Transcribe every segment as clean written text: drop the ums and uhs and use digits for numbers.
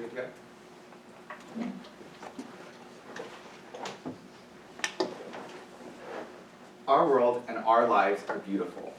good to go. Our world and our lives are beautiful.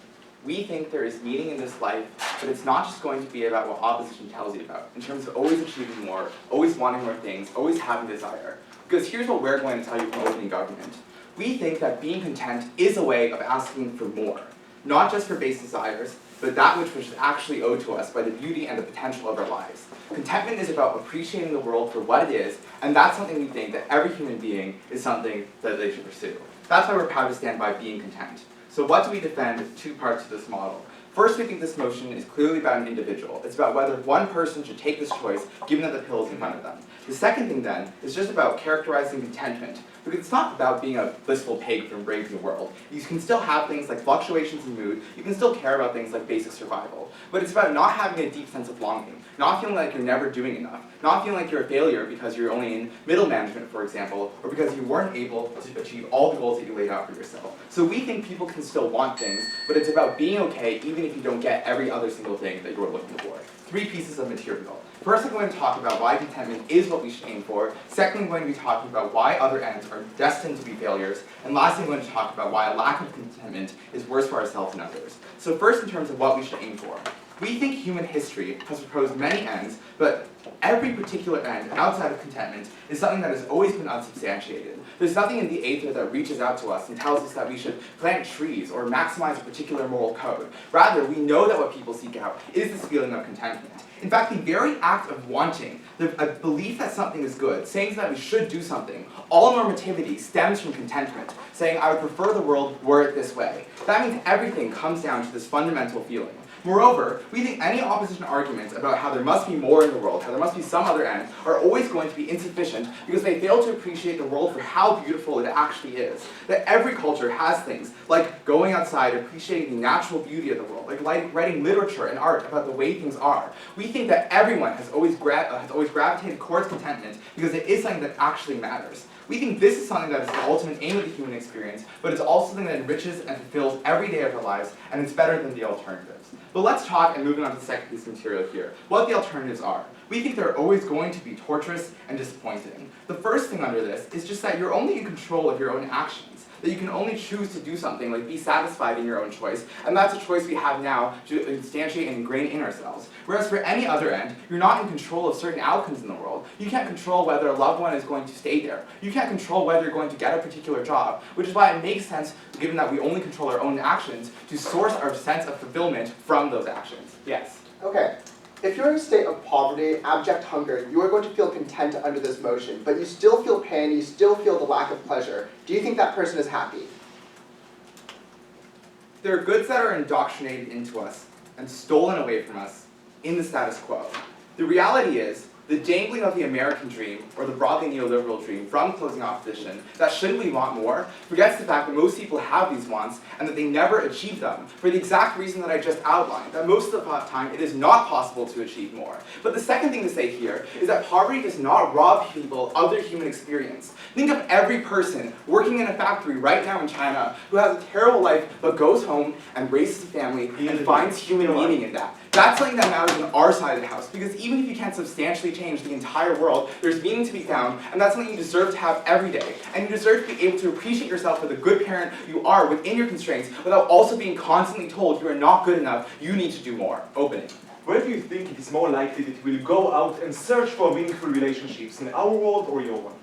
We think there is meaning in this life, but it's not just going to be about what opposition tells you about, in terms of always achieving more, always wanting more things, always having desire. Because here's what we're going to tell you from opening government. We think that being content is a way of asking for more, not just for base desires, but that which is actually owed to us by the beauty and the potential of our lives. Contentment is about appreciating the world for what it is, and that's something we think that every human being is something that they should pursue. That's why we're proud to stand by being content. So what do we defend? Two parts to this model. First, we think this motion is clearly about an individual. It's about whether one person should take this choice, given that the pill is in front of them. The second thing, then, is just about characterizing contentment, because it's not about being a blissful pig from brave new world. You can still have things like fluctuations in mood, you can still care about things like basic survival, but it's about not having a deep sense of longing, not feeling like you're never doing enough, not feeling like you're a failure because you're only in middle management, for example, or because you weren't able to achieve all the goals that you laid out for yourself. So we think people can still want things, but it's about being okay even if you don't get every other single thing that you're looking for. 3 pieces of material. First, I'm going to talk about why contentment is what we should aim for. Second, I'm going to be talking about why other ends are destined to be failures. And lastly, I'm going to talk about why a lack of contentment is worse for ourselves and others. So first, in terms of what we should aim for. We think human history has proposed many ends, but every particular end outside of contentment is something that has always been unsubstantiated. There's nothing in the aether that reaches out to us and tells us that we should plant trees or maximize a particular moral code. Rather, we know that what people seek out is this feeling of contentment. In fact, the very act of wanting, a belief that something is good, saying that we should do something, all normativity stems from contentment, saying I would prefer the world were it this way. That means everything comes down to this fundamental feeling. Moreover, we think any opposition arguments about how there must be more in the world, how there must be some other end, are always going to be insufficient because they fail to appreciate the world for how beautiful it actually is. That every culture has things like going outside, appreciating the natural beauty of the world, like writing literature and art about the way things are. We think that everyone has always gravitated towards contentment because it is something that actually matters. We think this is something that is the ultimate aim of the human experience, but it's also something that enriches and fulfills every day of our lives, and it's better than the alternatives. But let's talk, and moving on to the second piece of material here, what the alternatives are. We think they're always going to be torturous and disappointing. The first thing under this is just that you're only in control of your own actions, that you can only choose to do something, like be satisfied in your own choice, and that's a choice we have now to instantiate and ingrain in ourselves. Whereas for any other end, you're not in control of certain outcomes in the world. You can't control whether a loved one is going to stay there. You can't control whether you're going to get a particular job, which is why it makes sense, given that we only control our own actions, to source our sense of fulfillment from those actions. Yes? Okay. If you're in a state of poverty, abject hunger, you are going to feel content under this motion, but you still feel pain, you still feel the lack of pleasure. Do you think that person is happy? There are goods that are indoctrinated into us and stolen away from us in the status quo. The reality is, the dangling of the American dream, or the broadly neoliberal dream, from closing opposition, that shouldn't we want more, forgets the fact that most people have these wants and that they never achieve them, for the exact reason that I just outlined, that most of the time it is not possible to achieve more. But the second thing to say here is that poverty does not rob people of their human experience. Think of every person working in a factory right now in China who has a terrible life but goes home and raises a family and finds human meaning in that. That's something that matters on our side of the house, because even if you can't substantially change the entire world, there's meaning to be found, and that's something you deserve to have every day. And you deserve to be able to appreciate yourself for the good parent you are within your constraints, without also being constantly told you are not good enough, you need to do more. Opening. Where do you think it is more likely that we'll go out and search for meaningful relationships, in our world or your one?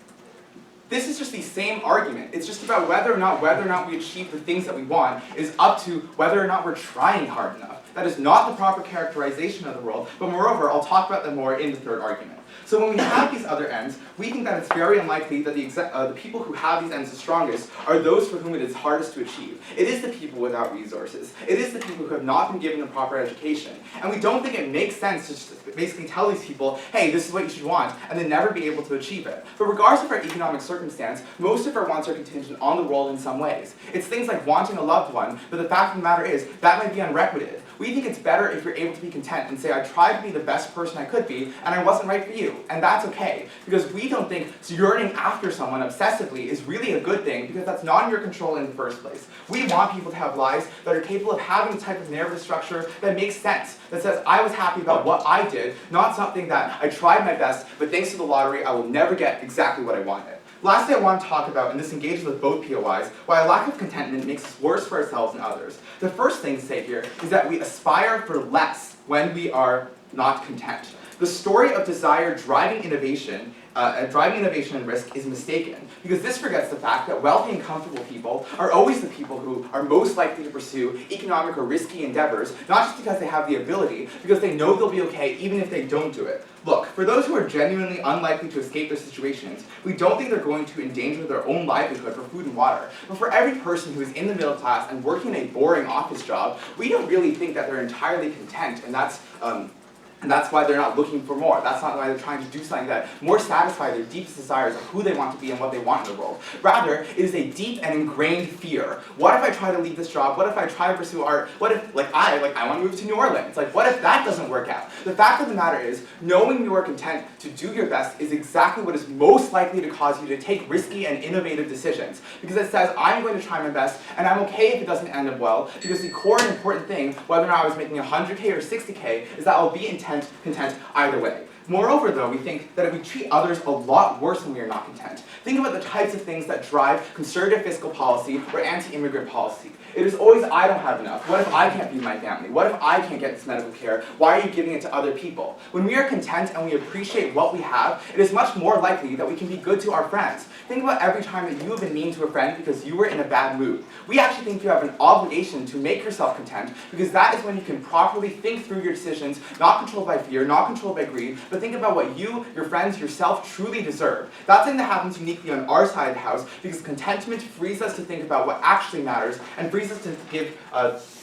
This is just the same argument. It's just about whether or not we achieve the things that we want is up to whether or not we're trying hard enough. That is not the proper characterization of the world, but moreover, I'll talk about them more in the third argument. So when we have these other ends, we think that it's very unlikely that the people who have these ends the strongest are those for whom it is hardest to achieve. It is the people without resources. It is the people who have not been given the proper education. And we don't think it makes sense to just basically tell these people, hey, this is what you should want, and then never be able to achieve it. But regardless of our economic circumstance, most of our wants are contingent on the world in some ways. It's things like wanting a loved one, but the fact of the matter is, that might be unrequited. We think it's better if you're able to be content and say, I tried to be the best person I could be, and I wasn't right for you. And that's okay. Because we don't think yearning after someone obsessively is really a good thing, because that's not in your control in the first place. We want people to have lives that are capable of having the type of narrative structure that makes sense, that says, I was happy about what I did, not something that I tried my best, but thanks to the lottery, I will never get exactly what I wanted. Lastly, I want to talk about, and this engages with both POIs, why a lack of contentment makes us worse for ourselves and others. The first thing to say here is that we aspire for less when we are not content. The story of desire driving innovation and risk is mistaken, because this forgets the fact that wealthy and comfortable people are always the people who are most likely to pursue economic or risky endeavors, not just because they have the ability, because they know they'll be okay even if they don't do it. Look, for those who are genuinely unlikely to escape their situations, we don't think they're going to endanger their own livelihood for food and water. But for every person who is in the middle class and working a boring office job, we don't really think that they're entirely content, and that's why they're not looking for more. That's not why they're trying to do something that more satisfies their deepest desires of who they want to be and what they want in the world. Rather, it is a deep and ingrained fear. What if I try to leave this job? What if I try to pursue art? What if, I want to move to New Orleans? What if that doesn't work out? The fact of the matter is, knowing you are content to do your best is exactly what is most likely to cause you to take risky and innovative decisions. Because it says, I'm going to try my best, and I'm okay if it doesn't end up well, because the core and important thing, whether or not I was making 100K or 60K, is that I'll be content either way. Moreover, though, we think that if we treat others a lot worse when we are not content. Think about the types of things that drive conservative fiscal policy or anti-immigrant policy. It is always, I don't have enough. What if I can't feed my family? What if I can't get this medical care? Why are you giving it to other people? When we are content and we appreciate what we have, it is much more likely that we can be good to our friends. Think about every time that you have been mean to a friend because you were in a bad mood. We actually think you have an obligation to make yourself content, because that is when you can properly think through your decisions, not controlled by fear, not controlled by greed, but think about what you, your friends, yourself truly deserve. That's something that happens uniquely on our side of the house, because contentment frees us to think about what actually matters and frees us to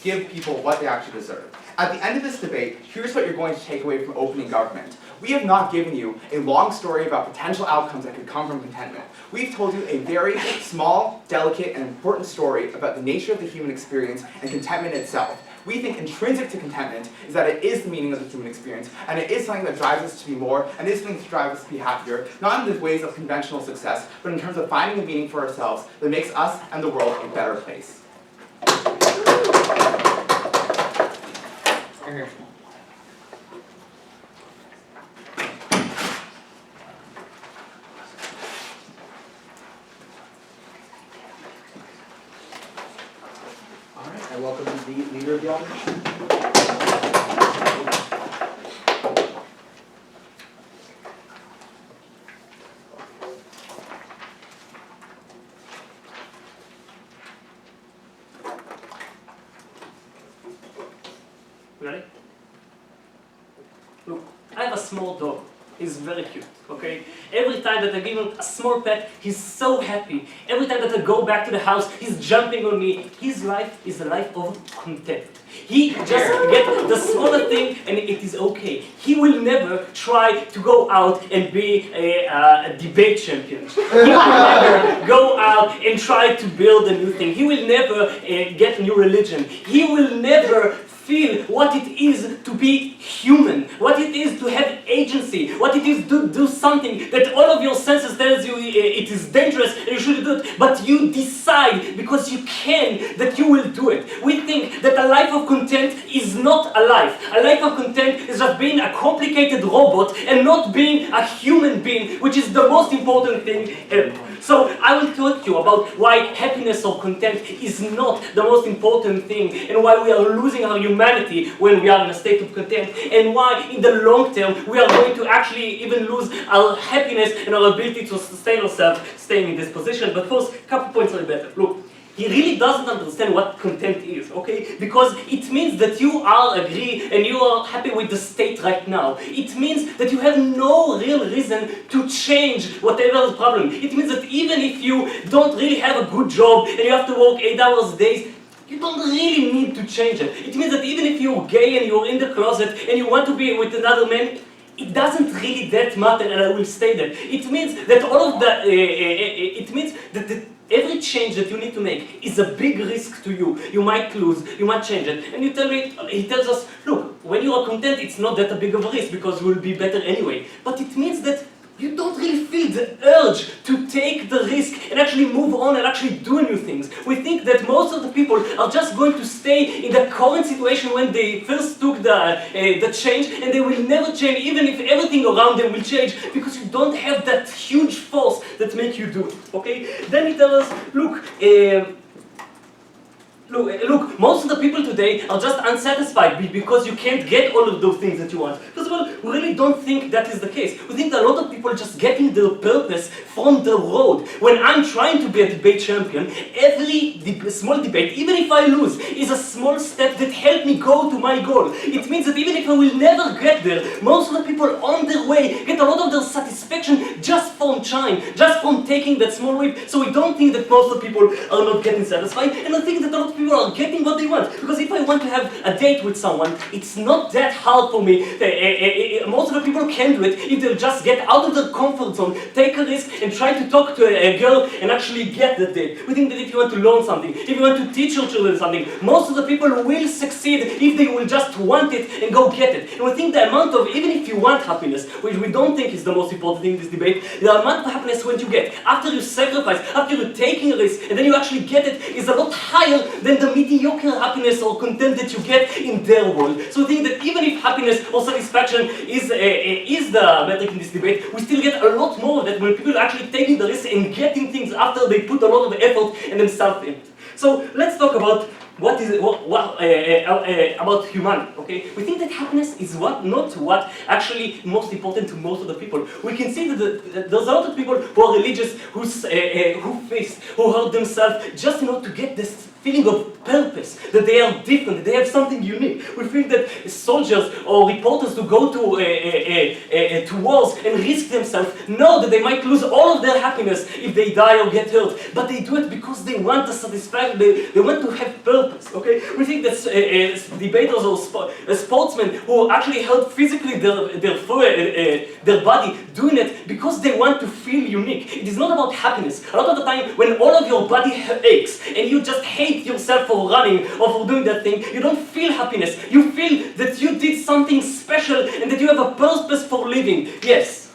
give people what they actually deserve. At the end of this debate, here's what you're going to take away from opening government. We have not given you a long story about potential outcomes that could come from contentment. We've told you a very small, delicate, and important story about the nature of the human experience and contentment itself. We think intrinsic to contentment is that it is the meaning of the human experience, and it is something that drives us to be more, and is something that drives us to be happier, not in the ways of conventional success, but in terms of finding a meaning for ourselves that makes us and the world a better place. I welcome the leader of the opposition. Ready? Look, I have a small dog. He's very cute, okay? Every time that I give him a small pet, he's so happy. Every time that I go back to the house, he's jumping on me. His life is a life of content. He just gets the smaller thing and it is okay. He will never try to go out and be a debate champion. He will never go out and try to build a new thing. He will never get a new religion. He will never feel what it is to be human, what it is to have agency, what it is to do something that all of your senses tells you it is dangerous and you shouldn't do it, but you decide because you can that you will do it. We think that a life of content is not a life. A life of content is just being a complicated robot and not being a human being, which is the most important thing ever. So I will talk to you about why happiness or content is not the most important thing, and why we are losing our humanity when we are in a state of content, and why in the long term we are going to actually even lose our happiness and our ability to sustain ourselves staying in this position. But first, a couple points on the better. Look, he really doesn't understand what content is, okay? Because it means that you are agree and you are happy with the state right now. It means that you have no real reason to change whatever the problem. It means that even if you don't really have a good job and you have to work 8 hours a day, you don't really need to change it. It means that even if you're gay and you're in the closet and you want to be with another man, it doesn't really that matter, and I will stay there. It means that all of the, it means that every change that you need to make is a big risk to you. You might lose, you might change it. And he tells us, look, when you are content, it's not that a big of a risk because you will be better anyway. But it means that you don't really feel the urge to take the risk and actually move on and actually do new things. We think that most of the people are just going to stay in the current situation when they first took the change, and they will never change even if everything around them will change, because you don't have that huge force that makes you do it, okay? Then he tells us, look, Look, most of the people today are just unsatisfied because you can't get all of those things that you want. First of all, we really don't think that is the case. We think that a lot of people are just getting their purpose from the road. When I'm trying to be a debate champion, every small debate, even if I lose, is a small step that helps me go to my goal. It means that even if I will never get there, most of the people on their way get a lot of their satisfaction just from trying, just from taking that small leap. So we don't think that most of the people are not getting satisfied, and I think that a lot of people are getting what they want. Because if I want to have a date with someone, it's not that hard for me. Most of the people can do it if they'll just get out of their comfort zone, take a risk, and try to talk to a girl and actually get the date. We think that if you want to learn something, if you want to teach your children something, most of the people will succeed if they will just want it and go get it. And we think the amount of, even if you want happiness, which we don't think is the most important thing in this debate, the amount of happiness when you get, after you sacrifice, after you're taking a risk, and then you actually get it, is a lot higher than the mediocre happiness or content that you get in their world. So we think that even if happiness or satisfaction is the metric in this debate, we still get a lot more of that when people are actually taking the risk and getting things after they put a lot of effort and themselves in. So let's talk about about humanity, okay? We think that happiness is not what actually most important to most of the people. We can see that there's a lot of people who are religious, who hurt themselves just in order to get this feeling of purpose, that they are different, that they have something unique. We feel that soldiers or reporters who go to wars and risk themselves know that they might lose all of their happiness if they die or get hurt, but they do it because they want the satisfaction, they want to have purpose, okay? We think that debaters or sportsmen who actually hurt physically their body doing it because they want to feel unique. It is not about happiness. A lot of the time when all of your body aches and you just hate yourself for running or for doing that thing, you don't feel happiness. You feel that you did something special and that you have a purpose for living. Yes?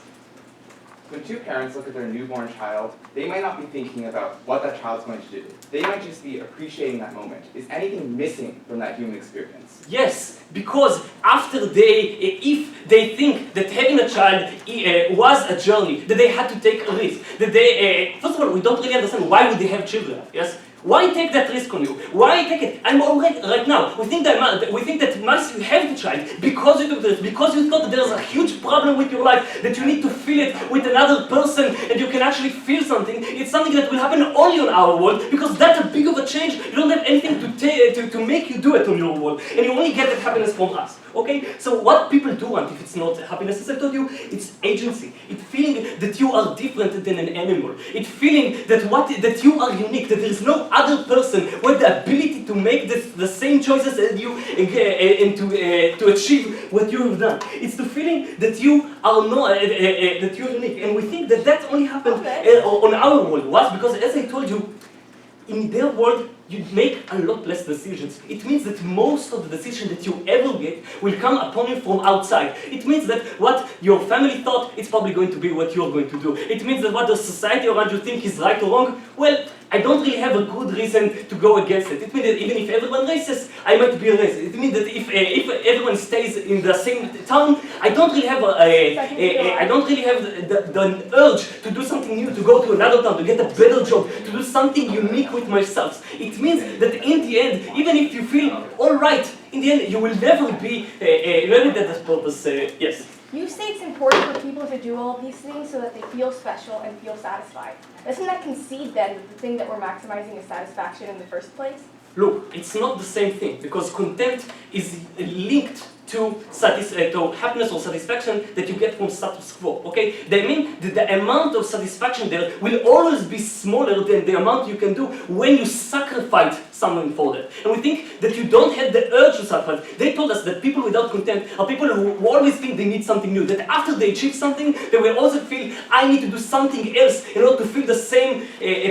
When two parents look at their newborn child, they might not be thinking about what that child's going to do. They might just be appreciating that moment. Is anything missing from that human experience? Yes, because if they think that having a child was a journey, that they had to take a risk, that first of all, we don't really understand why would they have children, yes? Why take that risk on you? Why take it? I'm already right now. We think that once you have the child, because you took the risk, because you thought that there's a huge problem with your life, that you need to feel it with another person, and you can actually feel something. It's something that will happen only on our world, because that's a big of a change. You don't have anything to make you do it on your world, and you only get that happiness from us. Okay? So what people do want, if it's not happiness, as I told you, it's agency. It's feeling that you are different than an animal. It's feeling that you are unique, that there is no other person with the ability to make the same choices as you and to achieve what you have done. It's the feeling that you are that you're unique, and we think that only happened on our world. Why? Because as I told you, in their world, you make a lot less decisions. It means that most of the decisions that you ever get will come upon you from outside. It means that what your family thought, it's probably going to be what you're going to do. It means that what the society around you think is right or wrong, well, I don't really have a good reason to go against it. It means that even if everyone races, I might be a racist. It means that if everyone stays in the same town, I don't really have the urge to do something new, to go to another town, to get a better job, to do something unique with myself. It means that in the end, even if you feel all right, in the end, you will never be at that purpose. Yes. You say it's important for people to do all of these things so that they feel special and feel satisfied. Doesn't that concede then that the thing that we're maximizing is satisfaction in the first place? Look, it's not the same thing, because content is linked to happiness or satisfaction that you get from status quo. Okay, they mean that the amount of satisfaction there will always be smaller than the amount you can do when you sacrifice something for that. And we think that you don't have the urge to sacrifice. They told us that people without content are people who always think they need something new. That after they achieve something, they will also feel, I need to do something else in order to feel the same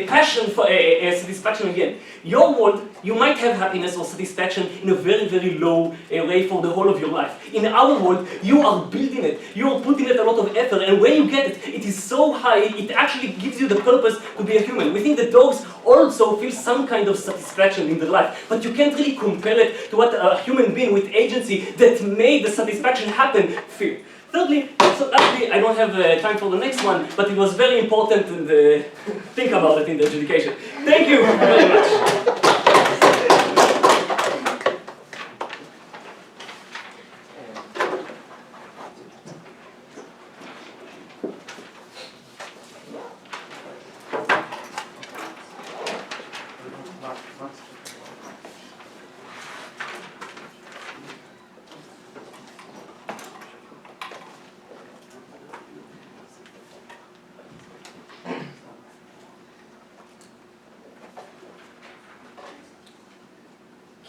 passion for satisfaction again. Your world, you might have happiness or satisfaction in a very, very low way for the whole of your life. In our world, you are building it. You are putting it a lot of effort, and when you get it, it is so high, it actually gives you the purpose to be a human. We think that dogs also feel some kind of satisfaction in their life, but you can't really compare it to what a human being with agency that made the satisfaction happen feel. Thirdly, so actually I don't have time for the next one, but it was very important to think about it in the education. Thank you very much.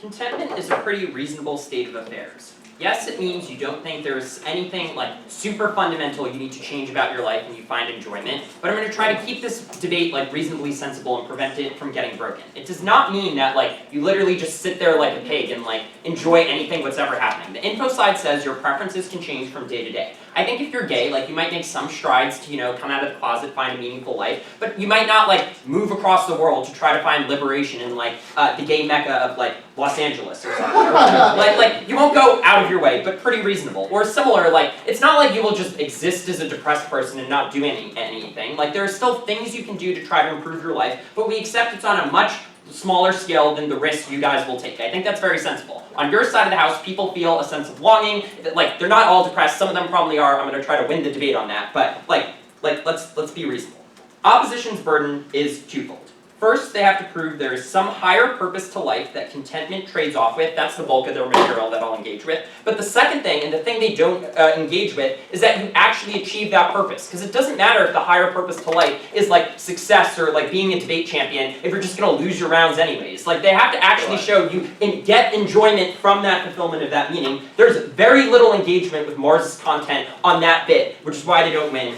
Contentment is a pretty reasonable state of affairs. Yes, it means you don't think there's anything like super fundamental you need to change about your life and you find enjoyment, but I'm going to try to keep this debate like reasonably sensible and prevent it from getting broken. It does not mean that like you literally just sit there like a pig and like enjoy anything what's ever happening. The info side says your preferences can change from day to day. I think if you're gay, like you might make some strides to, come out of the closet, find a meaningful life, but you might not like move across the world to try to find liberation in like the gay mecca of like Los Angeles or something. Or like you won't go out of your way, but pretty reasonable. Or similar, like it's not like you will just exist as a depressed person and not do anything. Like there are still things you can do to try to improve your life, but we accept it's on a much smaller scale than the risk you guys will take. I think that's very sensible. On your side of the house, people feel a sense of longing. Like they're not all depressed. Some of them probably are. I'm going to try to win the debate on that. But let's be reasonable. Opposition's burden is twofold. First, they have to prove there is some higher purpose to life that contentment trades off with. That's the bulk of their material that I'll engage with. But the second thing, and the thing they don't engage with, is that you actually achieve that purpose. Because it doesn't matter if the higher purpose to life is like success or like being a debate champion if you're just going to lose your rounds anyways. Like they have to actually show you and get enjoyment from that fulfillment of that meaning. There's very little engagement with Mars' content on that bit, which is why they don't win.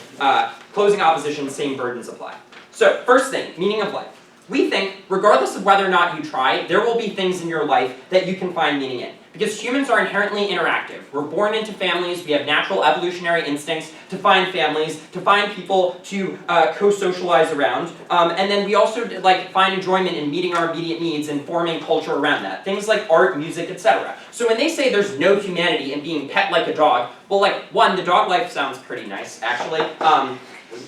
Closing opposition, same burdens apply. So first thing, meaning of life. We think, regardless of whether or not you try, there will be things in your life that you can find meaning in. Because humans are inherently interactive. We're born into families, we have natural evolutionary instincts to find families, to find people to co-socialize around, and then we also like find enjoyment in meeting our immediate needs and forming culture around that. Things like art, music, etc. So when they say there's no humanity in being pet like a dog, well like, one, the dog life sounds pretty nice, actually.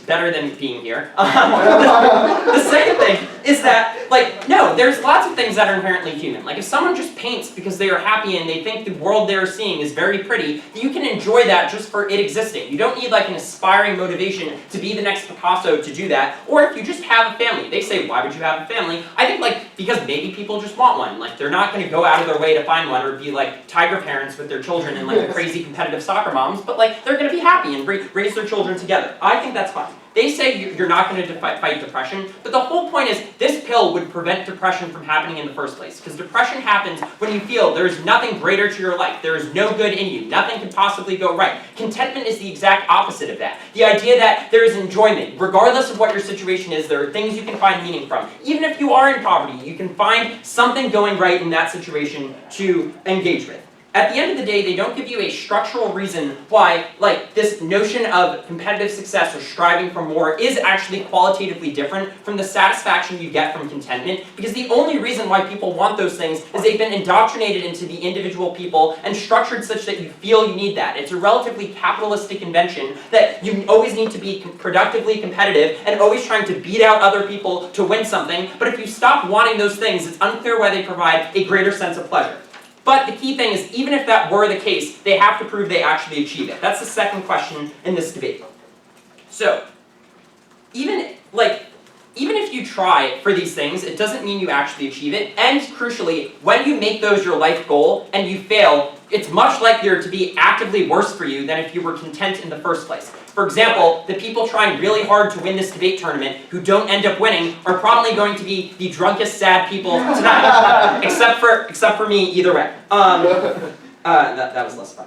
Better than being here. The second thing is that, like, no, there's lots of things that are inherently human. Like, if someone just paints because they are happy and they think the world they're seeing is very pretty, you can enjoy that just for it existing. You don't need, like, an aspiring motivation to be the next Picasso to do that. Or if you just have a family. They say, why would you have a family? I think, like, because maybe people just want one. Like, they're not going to go out of their way to find one or be, like, tiger parents with their children and, like, crazy competitive soccer moms. But, like, they're going to be happy and raise their children together. I think that's fine. They say you're not going to fight depression, but the whole point is this pill would prevent depression from happening in the first place. Because depression happens when you feel there's nothing greater to your life. There is no good in you. Nothing can possibly go right. Contentment is the exact opposite of that. The idea that there is enjoyment. Regardless of what your situation is, there are things you can find meaning from. Even if you are in poverty, you can find something going right in that situation to engage with. At the end of the day, they don't give you a structural reason why, like, this notion of competitive success or striving for more is actually qualitatively different from the satisfaction you get from contentment, because the only reason why people want those things is they've been indoctrinated into the individual people and structured such that you feel you need that. It's a relatively capitalistic invention that you always need to be productively competitive and always trying to beat out other people to win something, but if you stop wanting those things, it's unclear why they provide a greater sense of pleasure. But the key thing is, even if that were the case, they have to prove they actually achieve it. That's the second question in this debate. So, even if you try for these things, it doesn't mean you actually achieve it. And crucially, when you make those your life goal and you fail, it's much likelier to be actively worse for you than if you were content in the first place. For example, the people trying really hard to win this debate tournament who don't end up winning are probably going to be the drunkest, sad people tonight, except for me, either way. That was less fun.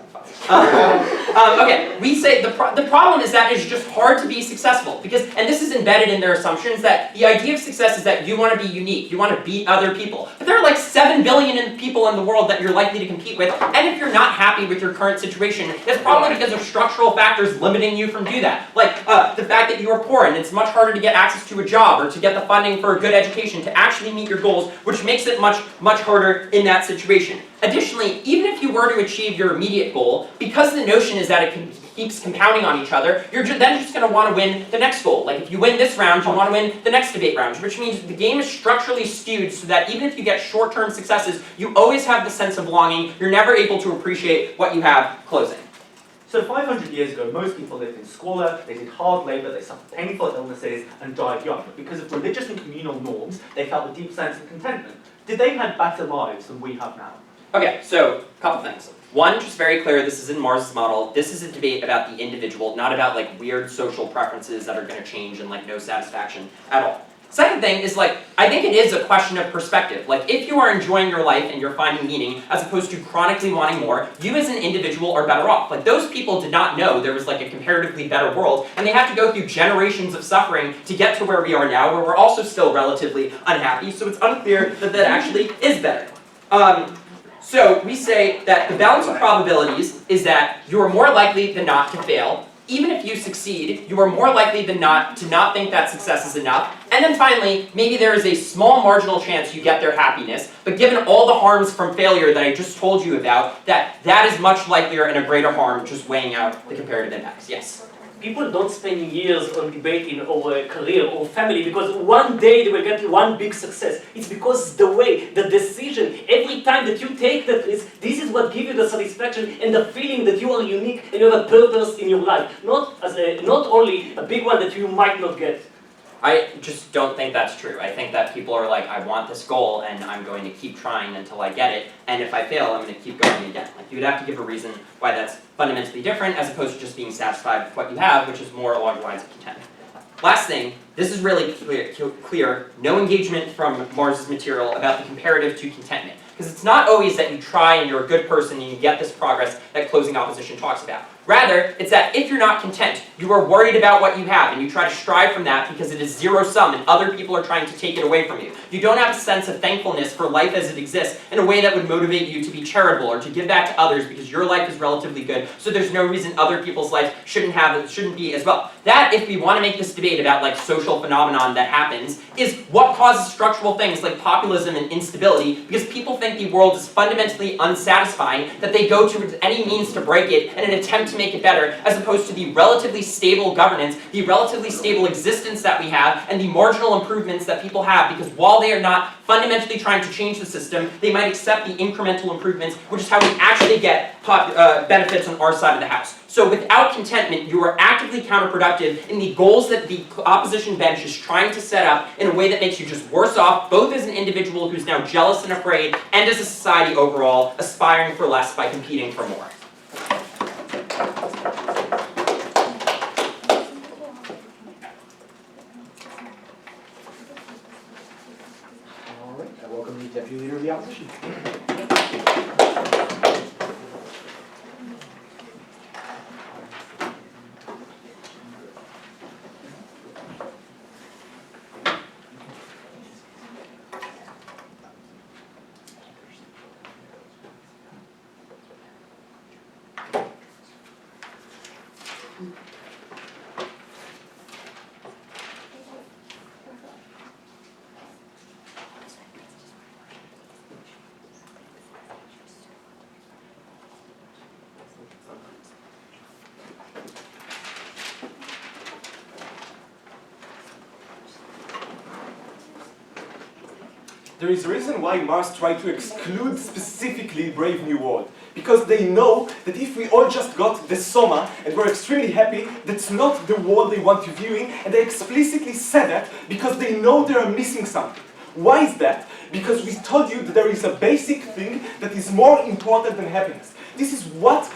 Okay, we say the problem is that it's just hard to be successful because, and this is embedded in their assumptions, that the idea of success is that you want to be unique, you want to beat other people. But there are like 7 billion people in the world that you're likely to compete with, and if you're not happy with your current situation, it's probably because of structural factors limiting you from do that. Like the fact that you are poor and it's much harder to get access to a job or to get the funding for a good education to actually meet your goals, which makes it much harder in that situation. Additionally, even if you were to achieve your immediate goal, because the notion is that it keeps compounding on each other, you're then just going to want to win the next goal. Like if you win this round, you want to win the next debate round, which means the game is structurally skewed so that even if you get short-term successes, you always have the sense of longing. You're never able to appreciate what you have closing. So 500 years ago, most people lived in squalor, they did hard labor, they suffered painful illnesses, and died young. But because of religious and communal norms, they felt a deep sense of contentment. Did they have better lives than we have now? Okay, so a couple things. One, just very clear, this is in Mars's model. This is a debate about the individual, not about like weird social preferences that are going to change and like no satisfaction at all. Second thing is like, I think it is a question of perspective. Like if you are enjoying your life and you're finding meaning as opposed to chronically wanting more, you as an individual are better off. Like those people did not know there was like a comparatively better world and they have to go through generations of suffering to get to where we are now, where we're also still relatively unhappy, so it's unclear that that actually is better. So we say that the balance of probabilities is that you are more likely than not to fail. Even if you succeed, you are more likely than not to not think that success is enough. And then finally, maybe there is a small marginal chance you get their happiness, but given all the harms from failure that I just told you about, that is much likelier and a greater harm just weighing out the comparative impacts. Yes? People don't spend years on debating over a career or family because one day they will get one big success. It's because the way, the decision, every time that you take that risk, this is what gives you the satisfaction and the feeling that you are unique and you have a purpose in your life. Not only a big one that you might not get. I just don't think that's true. I think that people are like, I want this goal and I'm going to keep trying until I get it, and if I fail, I'm going to keep going again. Like, you would have to give a reason why that's fundamentally different as opposed to just being satisfied with what you have, which is more along the lines of contentment. Last thing, this is really clear, no engagement from Mars's material about the comparative to contentment. Because it's not always that you try and you're a good person and you get this progress that closing opposition talks about. Rather, it's that if you're not content, you are worried about what you have and you try to strive from that because it is zero-sum and other people are trying to take it away from you. You don't have a sense of thankfulness for life as it exists in a way that would motivate you to be charitable or to give back to others because your life is relatively good, so there's no reason other people's lives shouldn't be as well. That, if we want to make this debate about like social phenomenon that happens, is what causes structural things like populism and instability, because people think the world is fundamentally unsatisfying, that they go to any means to break it in an attempt to make it better, as opposed to the relatively stable governance, the relatively stable existence that we have, and the marginal improvements that people have, because while they are not fundamentally trying to change the system, they might accept the incremental improvements, which is how we actually get benefits on our side of the house. So without contentment, you are actively counterproductive in the goals that the opposition bench is trying to set up in a way that makes you just worse off, both as an individual who's now jealous and afraid, and as a society overall, aspiring for less by competing for more. All right, I welcome the Deputy Leader of the Opposition. There is a reason why Mars tried to exclude specifically Brave New World. Because they know that if we all just got the Soma and were extremely happy, that's not the world they want you viewing, and they explicitly said that because they know they are missing something. Why is that? Because we told you that there is a basic thing that is more important than happiness. this is what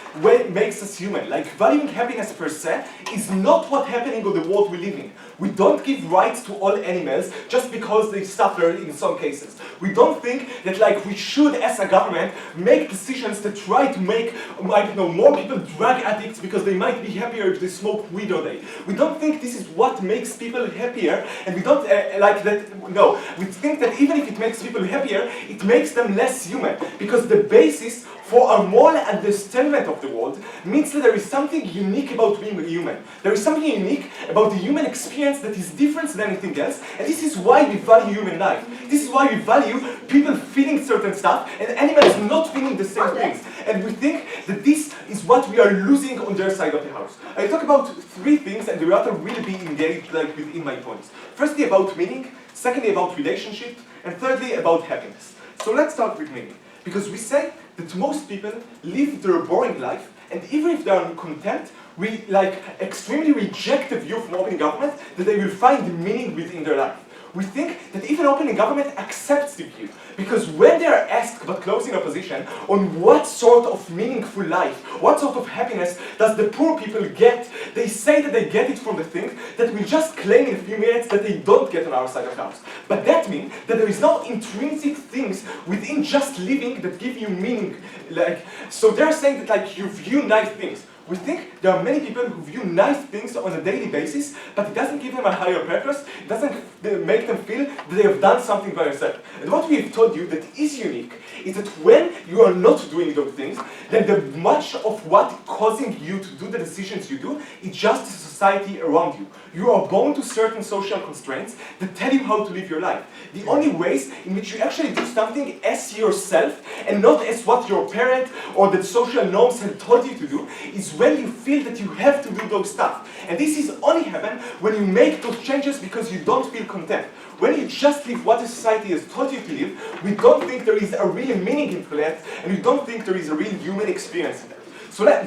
makes us human. Like, valuing happiness per se is not what's happening on the world we live in. We don't give rights to all animals just because they suffer in some cases. We don't think that like we should, as a government, make decisions that try to make, I don't know, more people drug addicts because they might be happier if they smoke weed all day. We don't think this is what makes people happier, and we don't like that. No, we think that even if it makes people happier, it makes them less human, because the basis for our moral understanding of the world means that there is something unique about being a human. There is something unique about the human experience that is different than anything else, and this is why we value human life. This is why we value people feeling certain stuff and animals not feeling the same things. And we think that this is what we are losing on their side of the house. I talk about three things, and the author will be engaged like within my points. Firstly, about meaning. Secondly, about relationship. And thirdly, about happiness. So let's start with meaning. Because we say that most people live their boring life, and even if they are content, we like extremely reject the view from opening government that they will find meaning within their life. We think that even opening government accepts the view, because when they are asked about closing opposition on what sort of meaningful life, what sort of happiness does the poor people get, they say that they get it from the things that we just claim in a few minutes that they don't get on our side of the house. But that means that there is no intrinsic things within just living that give you meaning. Like, so they're saying that like you view nice things. We think there are many people who view nice things on a daily basis, but it doesn't give them a higher purpose, it doesn't make them feel that they have done something by themselves. And what we have told you that is unique is that when you are not doing those things, then much of what causing you to do the decisions you do is just the society around you. You are bound to certain social constraints that tell you how to live your life. The only ways in which you actually do something as yourself and not as what your parent or the social norms have told you to do is when you feel that you have to do those stuff. And this is only happen when you make those changes because you don't feel content. When you just live what the society has taught you to live, we don't think there is a real meaning in that, and we don't think there is a real human experience in that.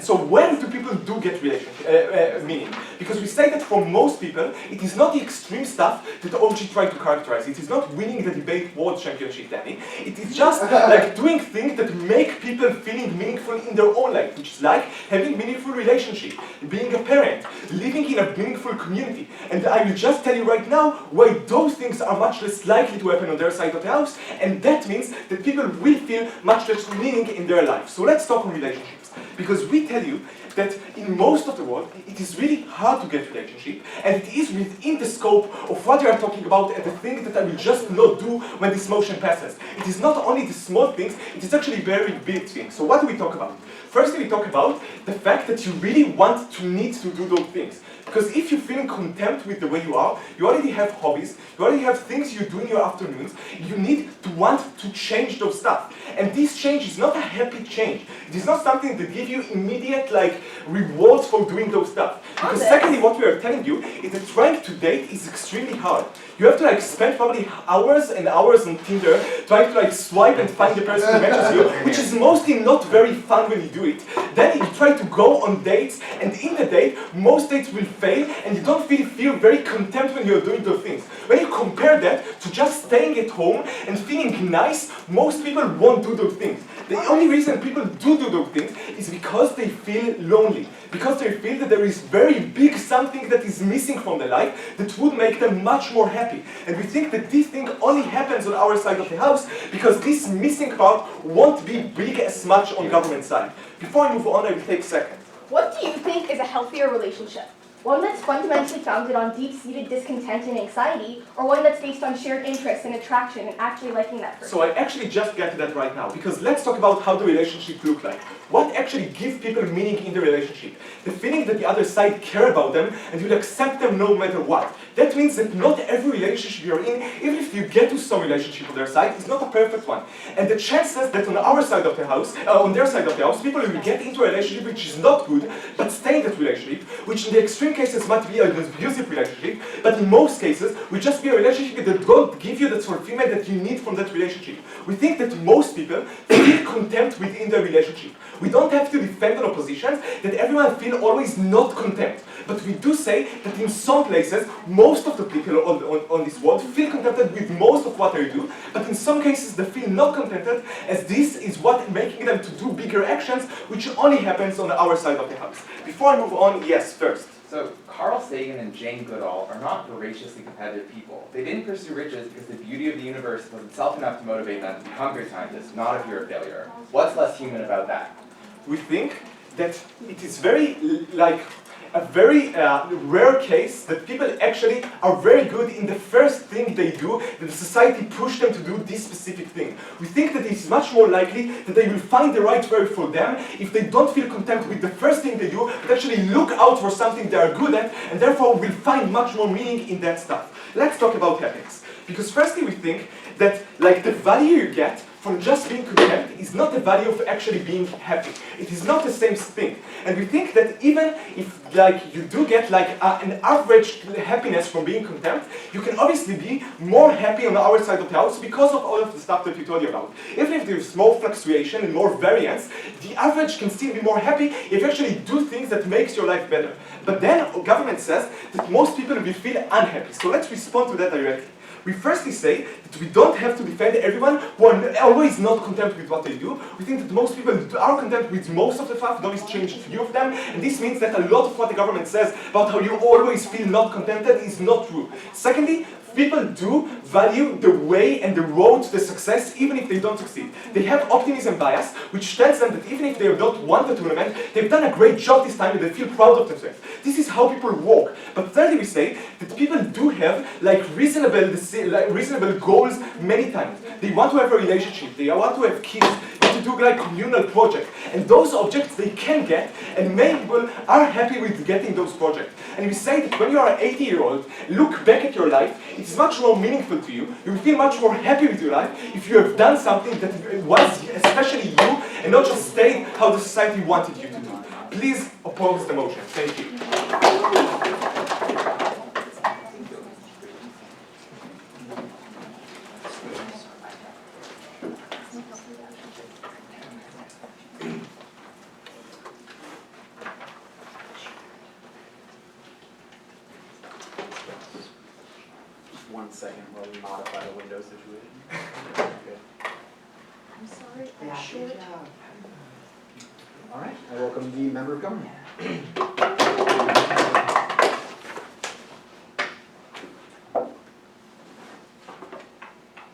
So when do people do get meaning? Because we say that for most people, it is not the extreme stuff that OG tried to characterize. It is not winning the debate world championship, Danny. It is just like doing things that make people feeling meaningful in their own life, which is like having meaningful relationship, being a parent, living in a meaningful community. And I will just tell you right now why those things are much less likely to happen on their side of the house, and that means that people will feel much less meaning in their life. So let's talk on relationships. Because we tell you that in most of the world, it is really hard to get relationship, and it is within the scope of what we are talking about and the thing that I will just not do when this motion passes. It is not only the small things, it is actually very big things. So what do we talk about? Firstly, we talk about the fact that you really want to need to do those things. Because if you're feeling content with the way you are, you already have hobbies, you already have things you do in your afternoons, you need to want to change those stuff. And this change is not a happy change. It is not something that gives you immediate like rewards for doing those stuff. Because secondly, what we are telling you is that trying to date is extremely hard. You have to like spend probably hours and hours on Tinder trying to like swipe and find the person who matches you, which is mostly not very fun when you do it. Then you try to go on dates, and in the date, most dates will fail, and you don't feel very content when you're doing those things. When you compare that to just staying at home and feeling nice, most people won't do those things. The only reason people do those things is because they feel lonely. Because they feel that there is very big something that is missing from their life that would make them much more happy. And we think that this thing only happens on our side of the house because this missing part won't be big as much on government side. Before I move on, I will take a second. What do you think is a healthier relationship? One that's fundamentally founded on deep-seated discontent and anxiety, or one that's based on shared interests and attraction and actually liking that person? So I actually just get to that right now, because let's talk about how the relationship look like. What actually gives people meaning in the relationship? The feeling that the other side care about them and will accept them no matter what. That means that not every relationship you're in, even if you get to some relationship on their side, is not a perfect one. And the chances that on our side of the house, on their side of the house, people will get into a relationship which is not good, but stay in that relationship, which in the extreme cases might be an abusive relationship, but in most cases will just be a relationship that don't give you the fulfillment that you need from that relationship. We think that most people feel content within their relationship. We don't have to defend our positions that everyone feel always not content. But we do say that in some places, most of the people on this world feel contented with most of what they do, but in some cases they feel not contented, as this is what making them to do bigger actions, which only happens on our side of the house. Before I move on, yes, first. So Carl Sagan and Jane Goodall are not voraciously competitive people. They didn't pursue riches because the beauty of the universe was itself enough to motivate them to become great scientists, not if you're a failure. What's less human about that? We think that it is very, a very rare case that people actually are very good in the first thing they do, that society pushed them to do this specific thing. We think that it's much more likely that they will find the right way for them if they don't feel content with the first thing they do, but actually look out for something they are good at, and therefore will find much more meaning in that stuff. Let's talk about happiness. Because firstly we think that the value you get from just being content is not the value of actually being happy. It is not the same thing. And we think that even if you do get an average happiness from being content, you can obviously be more happy on our side of the house because of all of the stuff that we told you about. Even if there's more fluctuation and more variance, the average can still be more happy if you actually do things that makes your life better. But then government says that most people will feel unhappy. So let's respond to that directly. We firstly say that we don't have to defend everyone who are always not content with what they do. We think that most people are content with most of the stuff, they always change a few of them, and this means that a lot of what the government says about how you always feel not contented is not true. Secondly, people do value the way and the road to the success even if they don't succeed. They have optimism bias, which tells them that even if they don't won the tournament, they've done a great job this time and they feel proud of themselves. This is how people work. But thirdly, we say that people do have reasonable goals many times. They want to have a relationship, they want to have kids, they want to do communal projects. And those objects they can get, and many people are happy with getting those projects. And we say that when you are an 80-year-old, look back at your life, it's much more meaningful to you. You will feel much more happy with your life if you have done something that was especially you, and not just stayed how the society wanted you to do. Please oppose the motion. Thank you. Just 1 second while we modify the window situation. Okay. I'm sorry, I shared. All right, I welcome the member of government.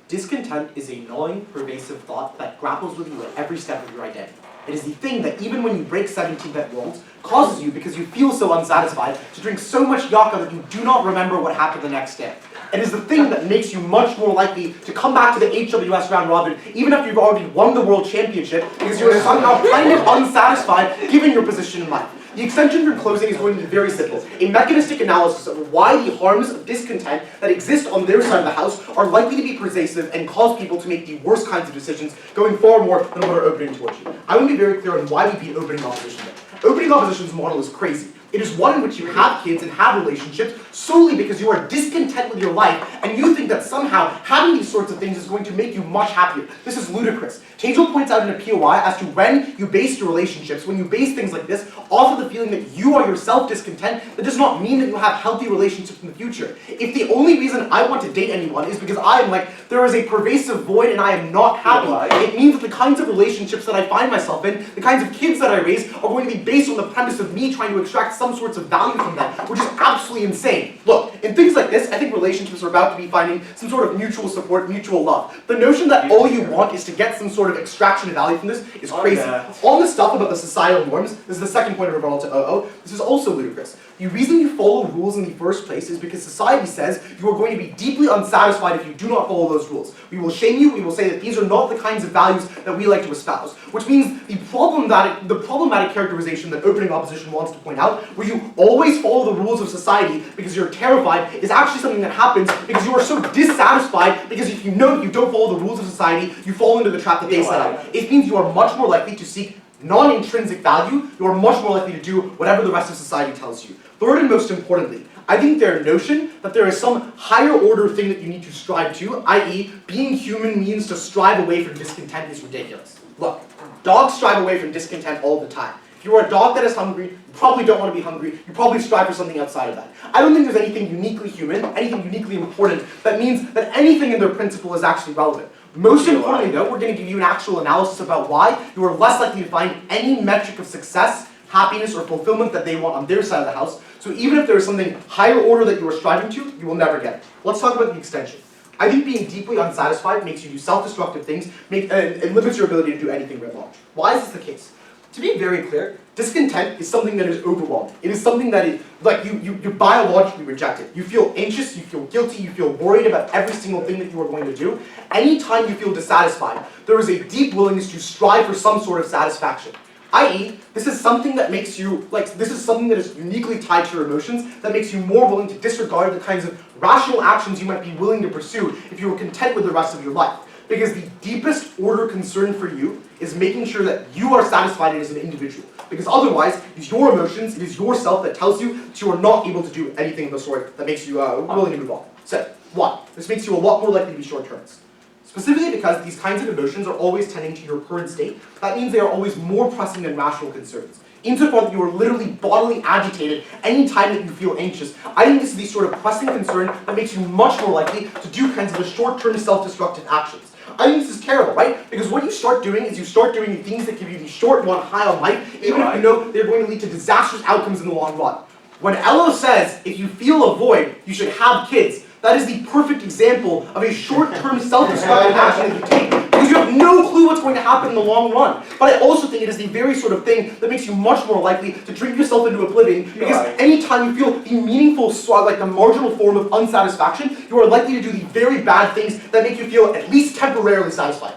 Discontent is a gnawing, pervasive thought that grapples with you at every step of your identity. It is the thing that even when you break 17-bit rules, causes you, because you feel so unsatisfied, to drink so much yaka that you do not remember what happened the next day. It is the thing that makes you much more likely to come back to the HWS round robin, even after you've already won the world championship, because you are somehow kind of unsatisfied given your position in life. The extension for closing is going to be very simple. A mechanistic analysis of why the harms of discontent that exist on their side of the house are likely to be pervasive and cause people to make the worst kinds of decisions, going far more than what are opening towards you. I want to be very clear on why we beat opening opposition. Opening opposition's model is crazy. It is one in which you have kids and have relationships solely because you are discontent with your life and you think that somehow having these sorts of things is going to make you much happier. This is ludicrous. Tangel points out in a POI as to when you base your relationships, when you base things like this off of the feeling that you are yourself discontent, that does not mean that you have healthy relationships in the future. If the only reason I want to date anyone is because I am there is a pervasive void and I am not happy, it means that the kinds of relationships that I find myself in, the kinds of kids that I raise, are going to be based on the premise of me trying to extract some sorts of value from them, which is absolutely insane. Look, in things like this, I think relationships are about to be finding some sort of mutual support, mutual love. The notion that all you want is to get some sort of extraction of value from this is crazy. All this stuff about the societal norms, this is the second point of rebuttal to OO, this is also ludicrous. The reason you follow rules in the first place is because society says you are going to be deeply unsatisfied if you do not follow those rules. We will shame you, we will say that these are not the kinds of values that we like to espouse, which means the problematic characterization that opening opposition wants to point out, where you always follow the rules of society because you're terrified, is actually something that happens because you are so dissatisfied because if you know that you don't follow the rules of society, you fall into the trap that they set up. It means you are much more likely to seek non-intrinsic value, you are much more likely to do whatever the rest of society tells you. Third and most importantly, I think their notion that there is some higher order thing that you need to strive to, i.e. being human means to strive away from discontent, is ridiculous. Look, Dogs strive away from discontent all the time. If you're a dog that is hungry, you probably don't want to be hungry, you probably strive for something outside of that. I don't think there's anything uniquely human, anything uniquely important, that means that anything in their principle is actually relevant. Most importantly though, we're going to give you an actual analysis about why you are less likely to find any metric of success, happiness, or fulfillment that they want on their side of the house. So even if there is something higher order that you are striving to, you will never get it. Let's talk about the extension. I think being deeply unsatisfied makes you do self-destructive things and limits your ability to do anything writ large. Why is this the case? To be very clear, discontent is something that is overwhelming. It is something that is, like, you biologically reject it. You feel anxious, you feel guilty, you feel worried about every single thing that you are going to do. Anytime you feel dissatisfied, there is a deep willingness to strive for some sort of satisfaction. I.e., this is something that makes you, this is something that is uniquely tied to your emotions, that makes you more willing to disregard the kinds of rational actions you might be willing to pursue if you were content with the rest of your life. Because the deepest order concern for you is making sure that you are satisfied as an individual. Because otherwise, it is your emotions, it is yourself that tells you that you are not able to do anything of the sort that makes you willing to move on. So, one, this makes you a lot more likely to be short-termist. Specifically because these kinds of emotions are always tending to your current state, that means they are always more pressing than rational concerns. Insofar that you are literally bodily agitated any time that you feel anxious, I think this is the sort of pressing concern that makes you much more likely to do kinds of short-term self-destructive actions. I think this is terrible, right? Because what you start doing is you start doing things that give you the short run high on life, even if you know they're going to lead to disastrous outcomes in the long run. When Elo says, if you feel a void, you should have kids, that is the perfect example of a short-term self-destructive action that you take, because you have no clue what's going to happen in the long run. But I also think it is the very sort of thing that makes you much more likely to drink yourself into oblivion, because anytime you feel the meaningful, like the marginal form of unsatisfaction, you are likely to do the very bad things that make you feel at least temporarily satisfied.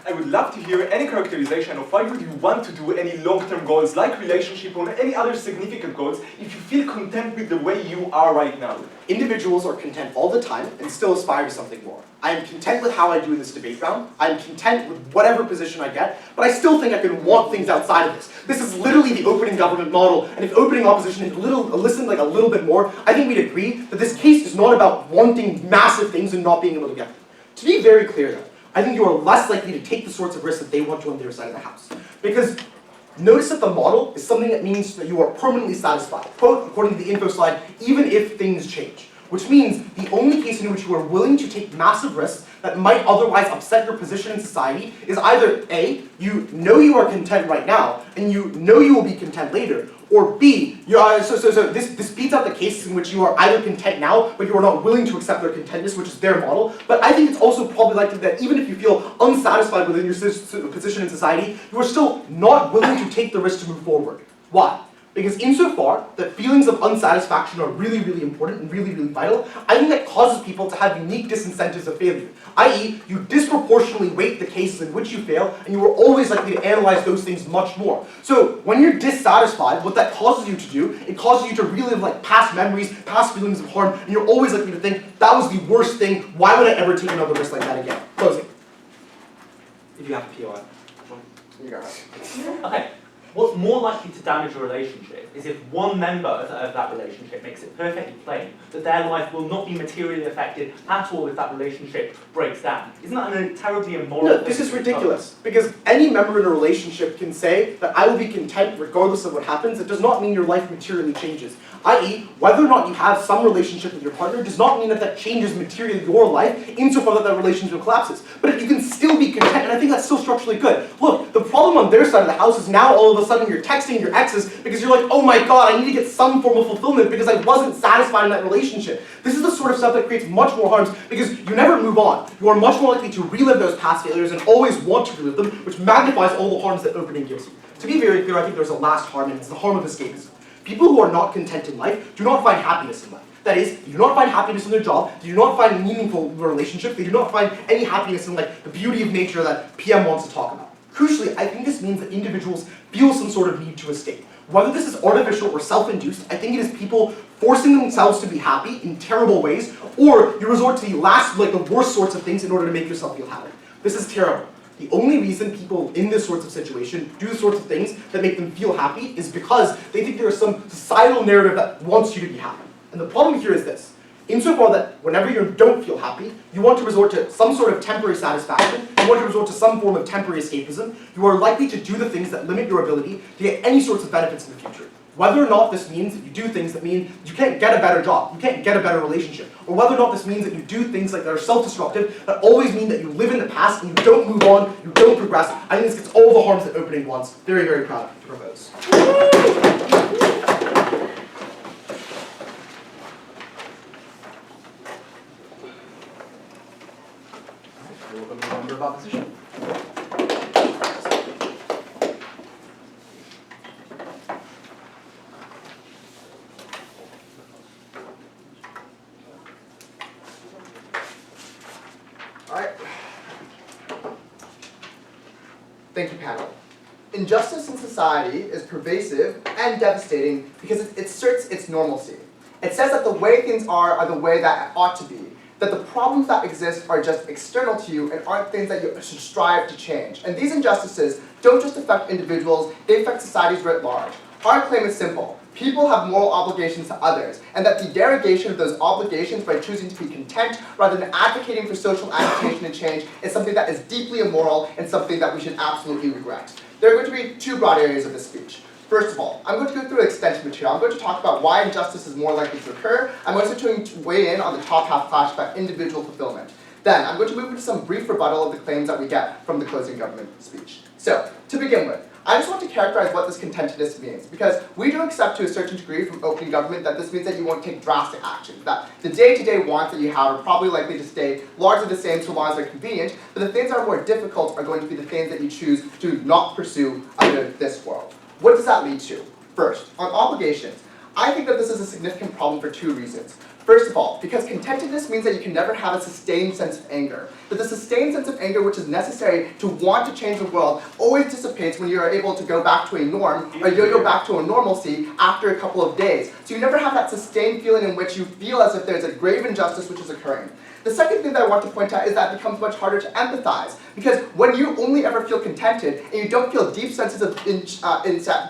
I would love to hear any characterization of why would you want to do any long-term goals like relationship or any other significant goals if you feel content with the way you are right now. Individuals are content all the time and still aspire to something more. I am content with how I do in this debate round. I am content with whatever position I get, but I still think I can want things outside of this. This is literally the opening government model, and if opening opposition had listened a little bit more, I think we'd agree that this case is not about wanting massive things and not being able to get them. To be very clear though, I think you are less likely to take the sorts of risks that they want to on their side of the house. Because notice that the model is something that means that you are permanently satisfied. Quote, according to the info slide, even if things change. Which means the only case in which you are willing to take massive risks that might otherwise upset your position in society is either A, you know you are content right now, and you know you will be content later, or B, this beats out the cases in which you are either content now, but you are not willing to accept their contentness, which is their model. But I think it's also probably likely that even if you feel unsatisfied within your position in society, you are still not willing to take the risk to move forward. Why? Because insofar that feelings of unsatisfaction are really, really important and really, really vital, I think that causes people to have unique disincentives of failure. I.e., you disproportionately weight the cases in which you fail, and you are always likely to analyze those things much more. So when you're dissatisfied, what that causes you to do, it causes you to relive past memories, past feelings of harm, and you're always likely to think, that was the worst thing, why would I ever take another risk like that again? Closing. If you have a POI. You got it. Okay. What's more likely to damage a relationship is if one member of that relationship makes it perfectly plain that their life will not be materially affected at all if that relationship breaks down. Isn't that a terribly immoral thing? No, this is ridiculous. Because any member in a relationship can say that I will be content regardless of what happens. It does not mean your life materially changes. I.e., whether or not you have some relationship with your partner does not mean that that changes materially your life insofar that that relationship collapses. But you can still be content, and I think that's still structurally good. Look, the problem on their side of the house is now all of a sudden you're texting your exes because you're like, oh my god, I need to get some form of fulfillment because I wasn't satisfied in that relationship. This is the sort of stuff that creates much more harms because you never move on. You are much more likely to relive those past failures and always want to relive them, which magnifies all the harms that opening gives you. To be very clear, I think there's a last harm, and it's the harm of escapism. People who are not content in life do not find happiness in life. That is, they do not find happiness in their job, they do not find meaningful relationships, they do not find any happiness in the beauty of nature that PM wants to talk about. Crucially, I think this means that individuals feel some sort of need to escape. Whether this is artificial or self-induced, I think it is people forcing themselves to be happy in terrible ways, or you resort to the worst sorts of things in order to make yourself feel happy. This is terrible. The only reason people in this sorts of situation do the sorts of things that make them feel happy is because they think there is some societal narrative that wants you to be happy. And the problem here is this. Insofar that whenever you don't feel happy, you want to resort to some sort of temporary satisfaction, you want to resort to some form of temporary escapism, you are likely to do the things that limit your ability to get any sorts of benefits in the future. Whether or not this means that you do things that mean you can't get a better job, you can't get a better relationship, or whether or not this means that you do things like that are self-destructive, that always mean that you live in the past and you don't move on, you don't progress. I think this gets all the harms that opening wants. Very, very proud to propose. Welcome to the member of opposition. Alright. Thank you, panel. Injustice in society is pervasive and devastating because it asserts its normalcy. It says that the way things are the way that it ought to be, that the problems that exist are just external to you and aren't things that you should strive to change. And these injustices don't just affect individuals, they affect societies writ large. Our claim is simple. People have moral obligations to others, and that the derogation of those obligations by choosing to be content rather than advocating for social agitation and change is something that is deeply immoral and something that we should absolutely regret. There are going to be two broad areas of this speech. First of all, I'm going to go through extension material. I'm going to talk about why injustice is more likely to occur. I'm also going to weigh in on the top half flash about individual fulfillment. Then, I'm going to move into some brief rebuttal of the claims that we get from the closing government speech. So, to begin with, I just want to characterize what this contentedness means, because we do accept to a certain degree from opening government that this means that you won't take drastic action, that the day-to-day wants that you have are probably likely to stay largely the same so long as they're convenient, but the things that are more difficult are going to be the things that you choose to not pursue under this world. What does that lead to? First, on obligations, I think that this is a significant problem for two reasons. First of all, because contentedness means that you can never have a sustained sense of anger. That the sustained sense of anger which is necessary to want to change the world always dissipates when you are able to go back to a norm or yo-yo back to a normalcy after a couple of days. So you never have that sustained feeling in which you feel as if there's a grave injustice which is occurring. The second thing that I want to point out is that it becomes much harder to empathize, because when you only ever feel contented and you don't feel deep senses of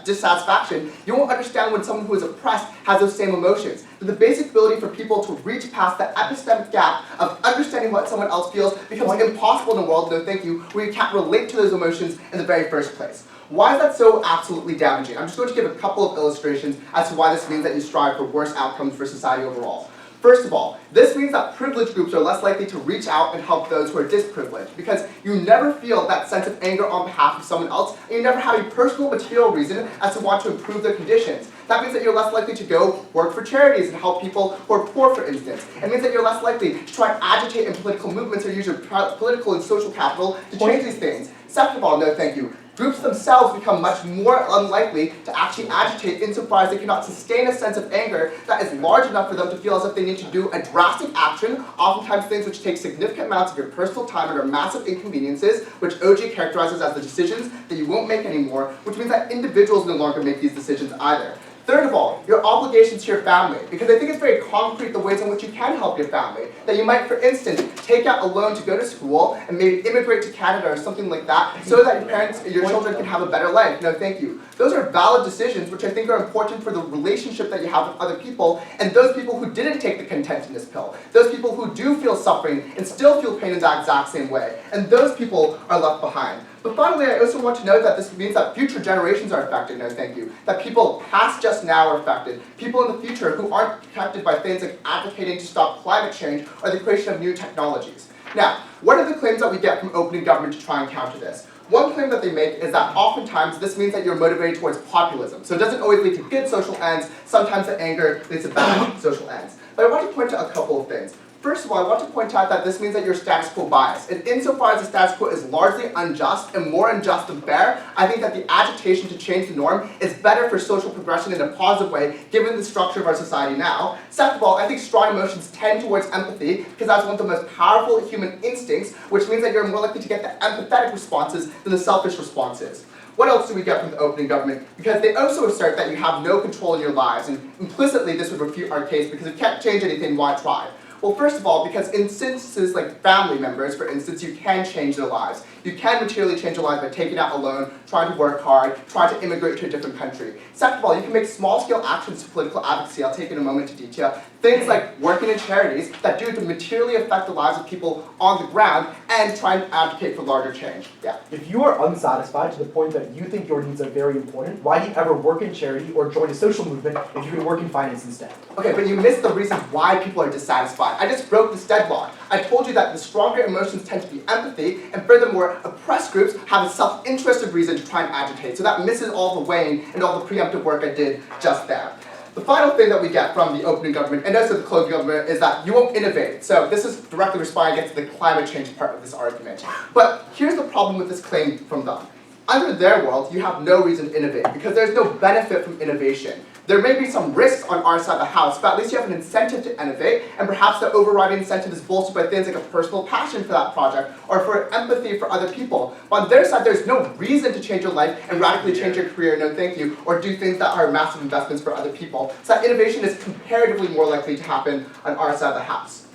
dissatisfaction, you won't understand when someone who is oppressed has those same emotions. That the basic ability for people to reach past that epistemic gap of understanding what someone else feels becomes impossible in a world, no thank you, where you can't relate to those emotions in the very first place. Why is that so absolutely damaging? I'm just going to give a couple of illustrations as to why this means that you strive for worse outcomes for society overall. First of all, this means that privileged groups are less likely to reach out and help those who are disprivileged, because you never feel that sense of anger on behalf of someone else, and you never have a personal material reason as to want to improve their conditions. That means that you're less likely to go work for charities and help people who are poor, for instance. It means that you're less likely to try and agitate in political movements or use your political and social capital to change these things. Second of all, no thank you. Groups themselves become much more unlikely to actually agitate insofar as they cannot sustain a sense of anger that is large enough for them to feel as if they need to do a drastic action, oftentimes things which take significant amounts of your personal time and are massive inconveniences, which OJ characterizes as the decisions that you won't make anymore, which means that individuals no longer make these decisions either. Third of all, your obligations to your family, because I think it's very concrete the ways in which you can help your family. That you might, for instance, take out a loan to go to school and maybe immigrate to Canada or something like that so that your children can have a better life. No, thank you. Those are valid decisions which I think are important for the relationship that you have with other people, and those people who didn't take the contentedness pill. Those people who do feel suffering and still feel pain in that exact same way. And those people are left behind. But finally, I also want to note that this means that future generations are affected, no thank you. That people past just now are affected. People in the future who aren't affected by things like advocating to stop climate change or the creation of new technologies. Now, what are the claims that we get from opening government to try and counter this? One claim that they make is that oftentimes this means that you're motivated towards populism. So it doesn't always lead to good social ends, sometimes the anger leads to bad social ends. But I want to point out a couple of things. First of all, I want to point out that this means that you're status quo biased. And insofar as the status quo is largely unjust and more unjust than fair, I think that the agitation to change the norm is better for social progression in a positive way, given the structure of our society now. Second of all, I think strong emotions tend towards empathy, because that's one of the most powerful human instincts, which means that you're more likely to get the empathetic responses than the selfish responses. What else do we get from the opening government? Because they also assert that you have no control in your lives, and implicitly this would refute our case, because if you can't change anything, why try? Well, first of all, because in instances like family members, for instance, you can change their lives. You can materially change your life by taking out a loan, trying to work hard, trying to immigrate to a different country. Second of all, you can make small-scale actions to political advocacy. I'll take in a moment to detail. Things like working in charities that do to materially affect the lives of people on the ground and trying to advocate for larger change. Yeah. If you are unsatisfied to the point that you think your needs are very important, why do you ever work in charity or join a social movement if you can work in finance instead? Okay, but you missed the reason why people are dissatisfied. I just broke this deadlock. I told you that the stronger emotions tend to be empathy, and furthermore, oppressed groups have a self-interested reason to try and agitate. So that misses all the weighing and all the preemptive work I did just there. The final thing that we get from the opening government and also the closing government is that you won't innovate. So this is directly responding against the climate change part of this argument. But here's the problem with this claim from them. Under their world, you have no reason to innovate because there's no benefit from innovation. There may be some risks on our side of the house, but at least you have an incentive to innovate, and perhaps the overriding incentive is bolstered by things like a personal passion for that project, or for empathy for other people. But on their side, there's no reason to change your life and radically change your career, no thank you, or do things that are massive investments for other people. So that innovation is comparatively more likely to happen on our side of the house.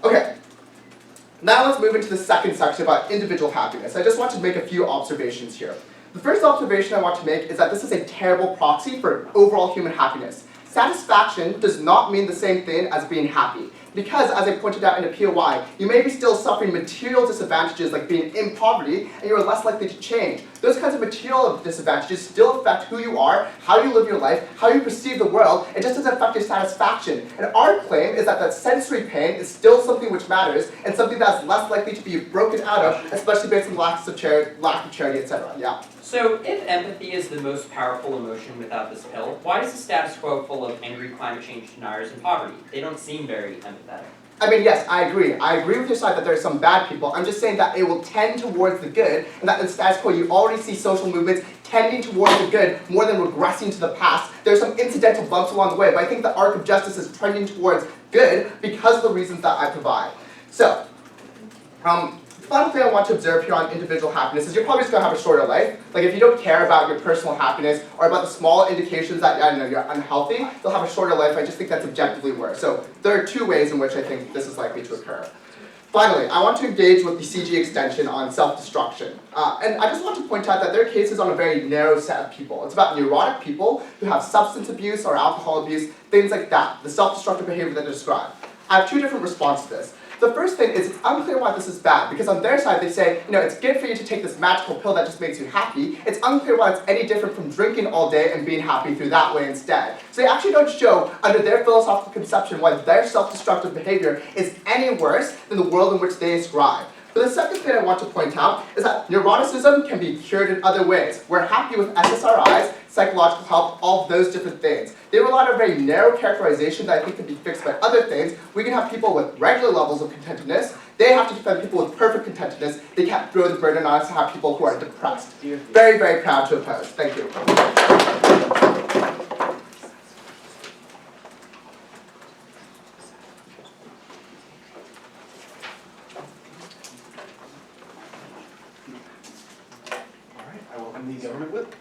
Okay. Now let's move into the second section about individual happiness. I just want to make a few observations here. The first observation I want to make is that this is a terrible proxy for overall human happiness. Satisfaction does not mean the same thing as being happy. Because, as I pointed out in a POI, you may be still suffering material disadvantages like being in poverty, and you are less likely to change. Those kinds of material disadvantages still affect who you are, how you live your life, how you perceive the world. It just doesn't affect your satisfaction. And our claim is that that sensory pain is still something which matters, and something that's less likely to be broken out of, especially based on lack of charity, etc. Yeah. So, if empathy is the most powerful emotion without this pill, why is the status quo full of angry climate change deniers and poverty? They don't seem very empathetic. I mean, yes, I agree. I agree with your side that there are some bad people. I'm just saying that it will tend towards the good, and that in status quo you already see social movements tending towards the good more than regressing to the past. There are some incidental bumps along the way, but I think the arc of justice is trending towards good because of the reasons that I provide. So, the final thing I want to observe here on individual happiness is you're probably just going to have a shorter life. Like if you don't care about your personal happiness or about the small indications that you're unhealthy, you'll have a shorter life. I just think that's objectively worse. So there are two ways in which I think this is likely to occur. Finally, I want to engage with the CG extension on self-destruction. And I just want to point out that there are cases on a very narrow set of people. It's about neurotic people who have substance abuse or alcohol abuse, things like that, the self-destructive behavior that I described. I have two different responses to this. The first thing is it's unclear why this is bad, because on their side they say, it's good for you to take this magical pill that just makes you happy. It's unclear why it's any different from drinking all day and being happy through that way instead. So they actually don't show, under their philosophical conception, why their self-destructive behavior is any worse than the world in which they ascribe. But the second thing I want to point out is that neuroticism can be cured in other ways. We're happy with SSRIs, psychological help, all of those different things. They rely on a very narrow characterization that I think can be fixed by other things. We can have people with regular levels of contentedness. They have to defend people with perfect contentedness. They can't throw the burden on us to have people who are depressed. Very, very proud to oppose. Thank you. I will end the government whip.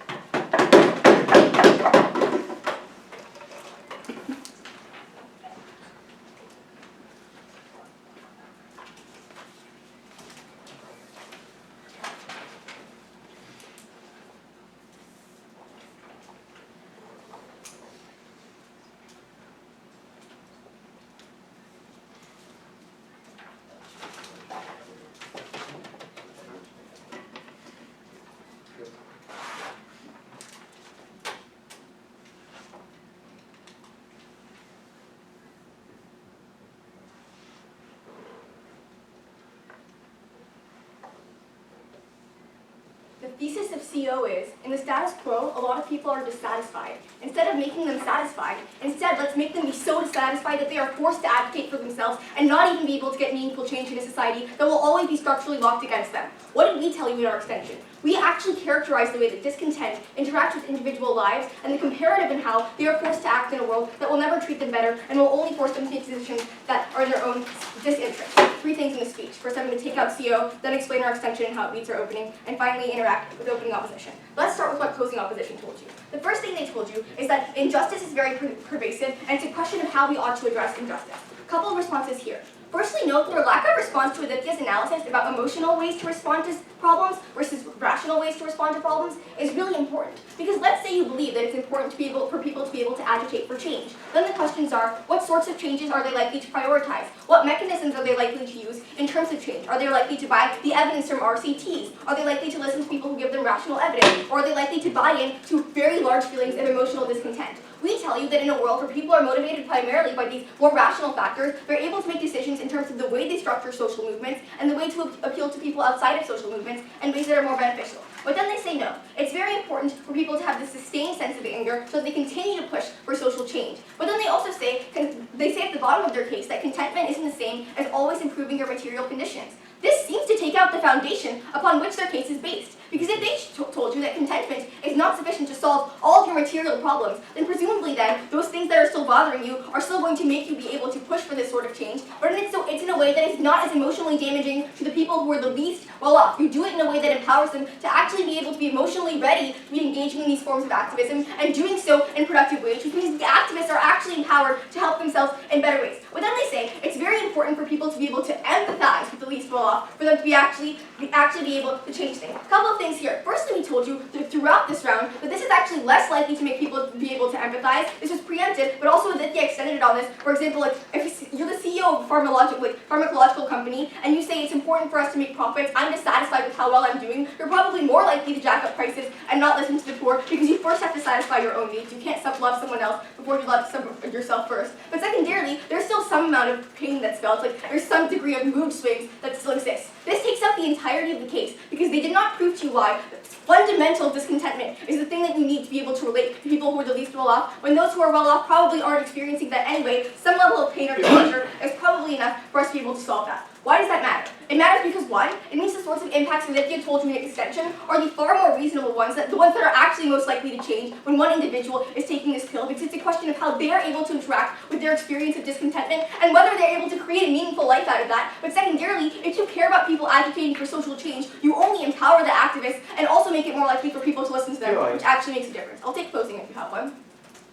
The thesis of CO is, in the status quo, a lot of people are dissatisfied. Instead of making them satisfied, let's make them be so dissatisfied that they are forced to advocate for themselves and not even be able to get meaningful change in a society that will always be structurally locked against them. What did we tell you in our extension? We actually characterize the way that discontent interacts with individual lives and the comparative in how they are forced to act in a world that will never treat them better and will only force them to take positions that are in their own disinterest. 3 things in the speech. First, I'm going to take out CO, then explain our extension and how it meets our opening, and finally interact with opening opposition. Let's start with what closing opposition told you. The first thing they told you is that injustice is very pervasive, and it's a question of how we ought to address injustice. A couple of responses here. Firstly, note their lack of response to Aditya's analysis about emotional ways to respond to problems versus rational ways to respond to problems is really important. Because let's say you believe that it's important for people to be able to agitate for change. Then the questions are, what sorts of changes are they likely to prioritize? What mechanisms are they likely to use in terms of change? Are they likely to buy the evidence from RCTs? Are they likely to listen to people who give them rational evidence? Or are they likely to buy in to very large feelings of emotional discontent? We tell you that in a world where people are motivated primarily by these more rational factors, they're able to make decisions in terms of the way they structure social movements and the way to appeal to people outside of social movements in ways that are more beneficial. But then they say no. It's very important for people to have this sustained sense of anger so that they continue to push for social change. But then they also say, at the bottom of their case that contentment isn't the same as always improving your material conditions. This seems to take out the foundation upon which their case is based. Because if they told you that contentment is not sufficient to solve all of your material problems, then presumably then, those things that are still bothering you are still going to make you be able to push for this sort of change, but it's in a way that is not as emotionally damaging to the people who are the least well off. You do it in a way that empowers them to actually be able to be emotionally ready to be engaging in these forms of activism, and doing so in productive ways, which means the activists are actually empowered to help themselves in better ways. But then they say it's very important for people to be able to empathize with the least well off, for them to be actually be able to change things. A couple of things here. Firstly, we told you throughout this round that this is actually less likely to make people be able to empathize. This was preempted, but also that they extended it on this. For example, like if you're the CEO of a pharmacological company and you say it's important for us to make profits, I'm dissatisfied with how well I'm doing, you're probably more likely to jack up prices and not listen to the poor because you first have to satisfy your own needs. You can't love someone else before you love yourself first. But secondarily, there's still some amount of pain that's felt. Like there's some degree of mood swings that still exists. This takes up the entirety of the case because they did not prove to you why fundamental discontentment is the thing that you need to be able to relate to people who are the least well off, when those who are well off probably aren't experiencing that anyway. Some level of pain or pleasure is probably enough for us to be able to solve that. Why does that matter? It matters because one, it means the sorts of impacts that Aditya told you in extension are the far more reasonable ones, the ones that are actually most likely to change when one individual is taking this pill, because it's a question of how they are able to interact with their experience of discontentment and whether they're able to create a meaningful life out of that. But secondarily, if you care about people agitating for social change, you only empower the activists and also make it more likely for people to listen to them, which actually makes a difference. I'll take closing if you have one.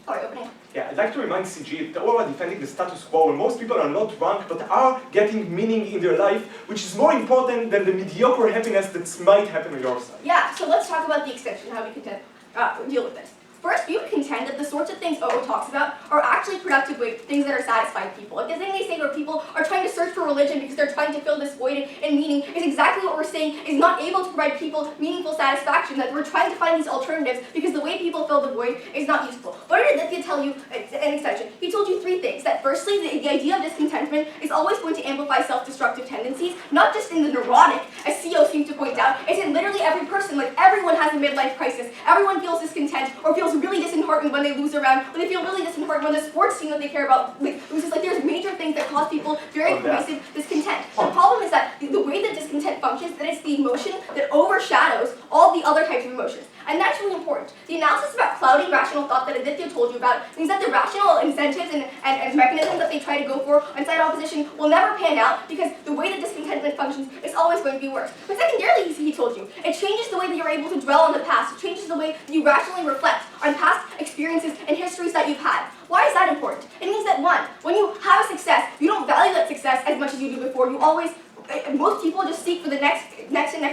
Sorry, opening. Yeah, I'd like to remind CG that all are defending the status quo, and most people are not drunk, but are getting meaning in their life, which is more important than the mediocre happiness that might happen on your side. Yeah, so let's talk about the extension, how we can deal with this. First, we would contend that the sorts of things O talks about are actually productive things that are satisfying people. Like the thing they say where people are trying to search for religion because they're trying to fill this void in meaning is exactly what we're saying is not able to provide people meaningful satisfaction, that we're trying to find these alternatives because the way people fill the void is not useful. What did Aditya tell you in extension? He told you three things. That firstly, the idea of discontentment is always going to amplify self-destructive tendencies, not just in the neurotic, as CEO seems to point out, it's in literally every person. Like everyone has a midlife crisis. Everyone feels discontent or feels really disheartened when they lose a round, or they feel really disheartened when the sports team that they care about loses. Like there's major things that cause people very pervasive discontent. The problem is that the way that discontent functions, that it's the emotion that overshadows all the other types of emotions. And that's really important. The analysis about cloudy rational thought that Aditya told you about means that the rational incentives and mechanisms that they try to go for inside opposition will never pan out because the way that discontentment functions is always going to be worse. But secondarily, he told you, it changes the way that you're able to dwell on the past. It changes the way that you rationally reflect on past experiences and histories that you've had. Why is that important? It means that one, when you have a success, you don't value that success as much as you do before. You always, most people just seek for the next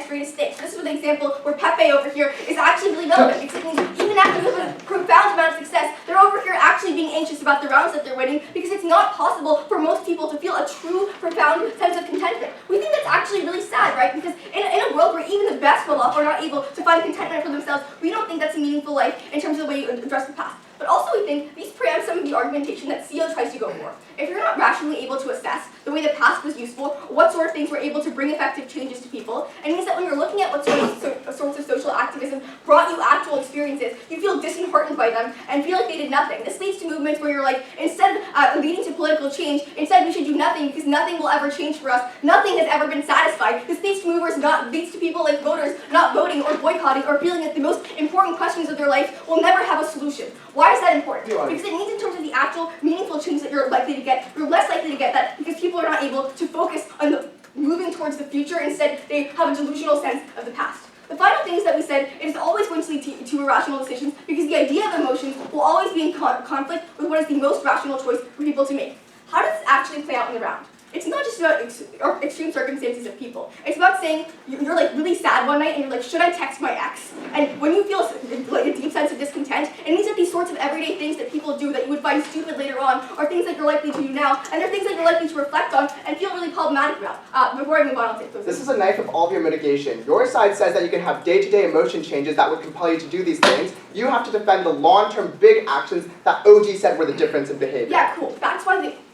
greatest thing. So this is an example where Pepe over here is actually really relevant because it means even after you have a profound amount of success, they're over here actually being anxious about the rounds that they're winning because it's not possible for most people to feel a true, profound sense of contentment. We think that's actually really sad, right? Because in a world where even the best well-off are not able to find contentment for themselves, we don't think that's a meaningful life in terms of the way you address the past. But also we think these preempt some of the argumentation that CEO tries to go for. If you're not rationally able to assess the way the past was useful, what sort of things were able to bring effective changes to people, it means that when you're looking at what sorts of social activism brought you actual experiences, you feel disheartened by them and feel like they did nothing. This leads to movements where you're like, instead of leading to political change, instead we should do nothing because nothing will ever change for us. Nothing has ever been satisfied. This leads to people like voters not voting or boycotting or feeling that the most important questions of their life will never have a solution. Why is that important? Because it means in terms of the actual meaningful change that you're likely to get, you're less likely to get that because people are not able to focus on moving towards the future. Instead, they have a delusional sense of the past. The final thing is that we said it is always going to lead to irrational decisions because the idea of emotions will always be in conflict with what is the most rational choice for people to make. How does this actually play out in the round? It's not just about extreme circumstances of people. It's about saying you're like really sad one night and you're like, should I text my ex? And when you feel like a deep sense of discontent, it means that these sorts of everyday things that people do that you would find stupid later on are things that you're likely to do now, and they're things that you're likely to reflect on and feel really problematic about. Before I move on, I'll take those. This is a knife of all of your mitigation. Your side says that you can have day-to-day emotion changes that would compel you to do these things. You have to defend the long-term big actions that OG said were the difference in behavior. Yeah, cool.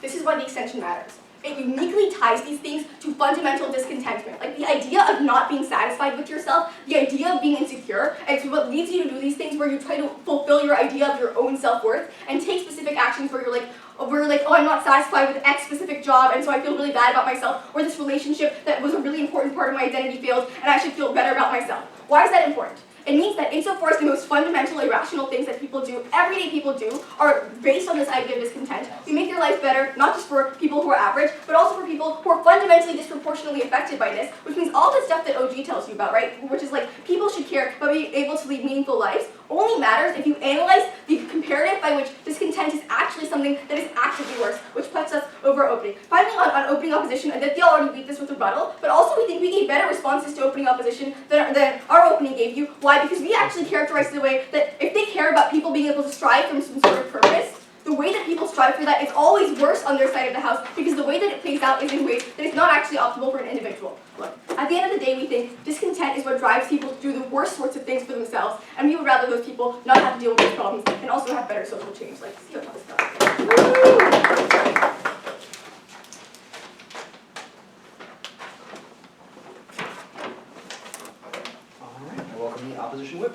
This is why the extension matters. It uniquely ties these things to fundamental discontentment. Like the idea of not being satisfied with yourself, the idea of being insecure, and it's what leads you to do these things where you try to fulfill your idea of your own self-worth and take specific actions where you're like, oh, I'm not satisfied with X specific job, and so I feel really bad about myself, or this relationship that was a really important part of my identity failed, and I should feel better about myself. Why is that important? It means that insofar as the most fundamental irrational things that people do, everyday people do, are based on this idea of discontent, we make their life better, not just for people who are average, but also for people who are fundamentally disproportionately affected by this, which means all the stuff that OG tells you about, right? Which is like, people should care about being able to lead meaningful lives, only matters if you analyze the comparative by which discontent is actually something that is actively worse, which puts us over opening. Finally, on opening opposition, Aditya already beat this with rebuttal, but also we think we gave better responses to opening opposition than our opening gave you. Why? Because we actually characterized it the way that if they care about people being able to strive from some sort of purpose, the way that people strive for that is always worse on their side of the house because the way that it plays out is in ways that is not actually optimal for an individual. Look, at the end of the day, we think discontent is what drives people to do the worst sorts of things for themselves, and we would rather those people not have to deal with these problems and also have better social change, like see what stuff. Alright, I welcome the opposition whip.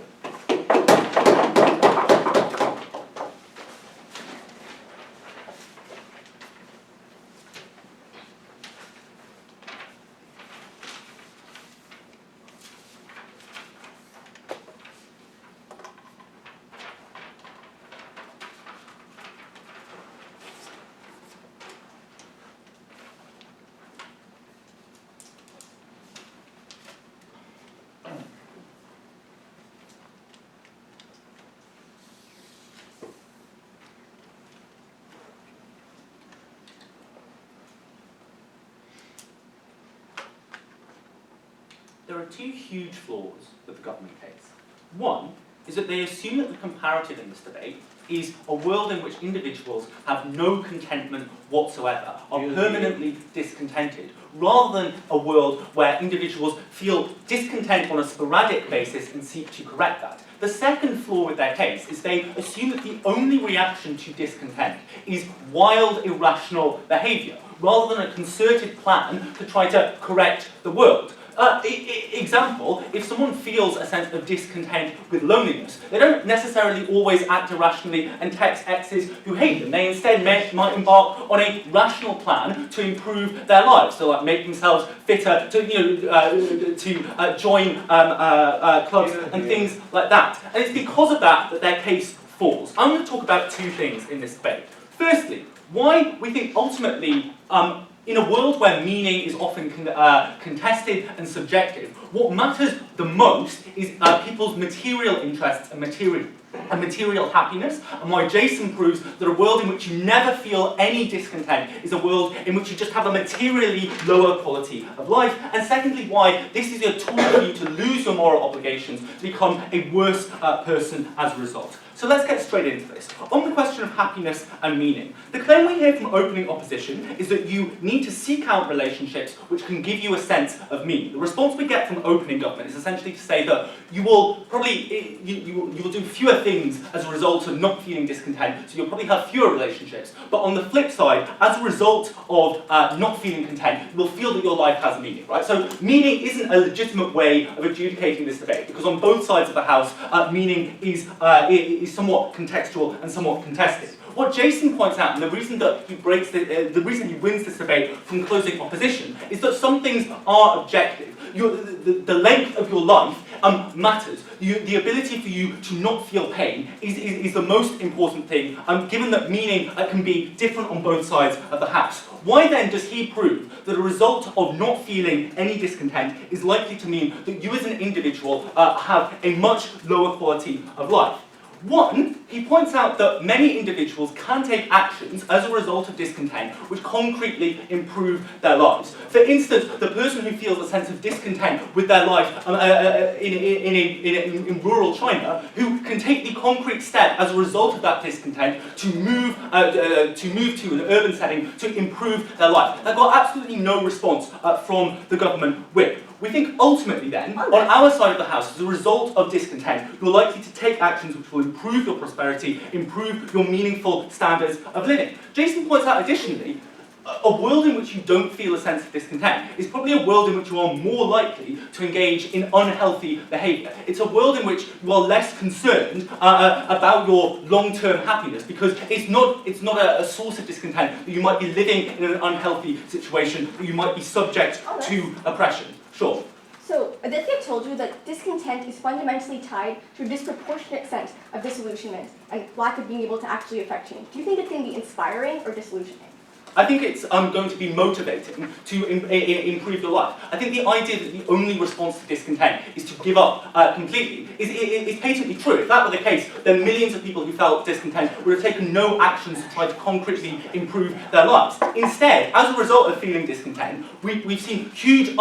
There are two huge flaws with the government case. One is that they assume that the comparative in this debate is a world in which individuals have no contentment whatsoever, are permanently discontented, rather than a world where individuals feel discontent on a sporadic basis and seek to correct that. The second flaw with their case is they assume that the only reaction to discontent is wild, irrational behaviour, rather than a concerted plan to try to correct the world. Example, if someone feels a sense of discontent with loneliness, they don't necessarily always act irrationally and text exes who hate them. They instead might embark on a rational plan to improve their lives, so like make themselves fitter, to join clubs and things like that. And it's because of that that their case falls. I'm going to talk about two things in this debate. Firstly, why we think ultimately in a world where meaning is often contested and subjective, what matters the most is people's material interests and material happiness, and why Jason proves that a world in which you never feel any discontent is a world in which you just have a materially lower quality of life, and secondly, why this is a tool for you to lose your moral obligations, to become a worse person as a result. So let's get straight into this. On the question of happiness and meaning, the claim we hear from opening opposition is that you need to seek out relationships which can give you a sense of meaning. The response we get from opening government is essentially to say that you will probably you will do fewer things as a result of not feeling discontent, so you'll probably have fewer relationships. But on the flip side, as a result of not feeling content, you will feel that your life has meaning, right? So meaning isn't a legitimate way of adjudicating this debate, because on both sides of the house, meaning is somewhat contextual and somewhat contested. What Jason points out, and the reason that he wins this debate from closing opposition, is that some things are objective. The length of your life matters. The ability for you to not feel pain is the most important thing, given that meaning can be different on both sides of the house. Why then does he prove that a result of not feeling any discontent is likely to mean that you as an individual have a much lower quality of life? One, he points out that many individuals can take actions as a result of discontent which concretely improve their lives. For instance, the person who feels a sense of discontent with their life in rural China, who can take the concrete step as a result of that discontent to move to an urban setting to improve their life. That got absolutely no response from the government whip. We think ultimately then, on our side of the house, as a result of discontent, you're likely to take actions which will improve your prosperity, improve your meaningful standards of living. Jason points out additionally, a world in which you don't feel a sense of discontent is probably a world in which you are more likely to engage in unhealthy behaviour. It's a world in which you are less concerned about your long-term happiness, because it's not a source of discontent that you might be living in an unhealthy situation, that you might be subject to oppression. Sure. So, Aditya told you that discontent is fundamentally tied to a disproportionate sense of disillusionment and lack of being able to actually affect change. Do you think it's going to be inspiring or disillusioning? I think it's going to be motivating to improve your life. I think the idea that the only response to discontent is to give up completely is patently true. If that were the case, then millions of people who felt discontent would have taken no actions to try to concretely improve their lives. Instead, as a result of feeling discontent, we've seen huge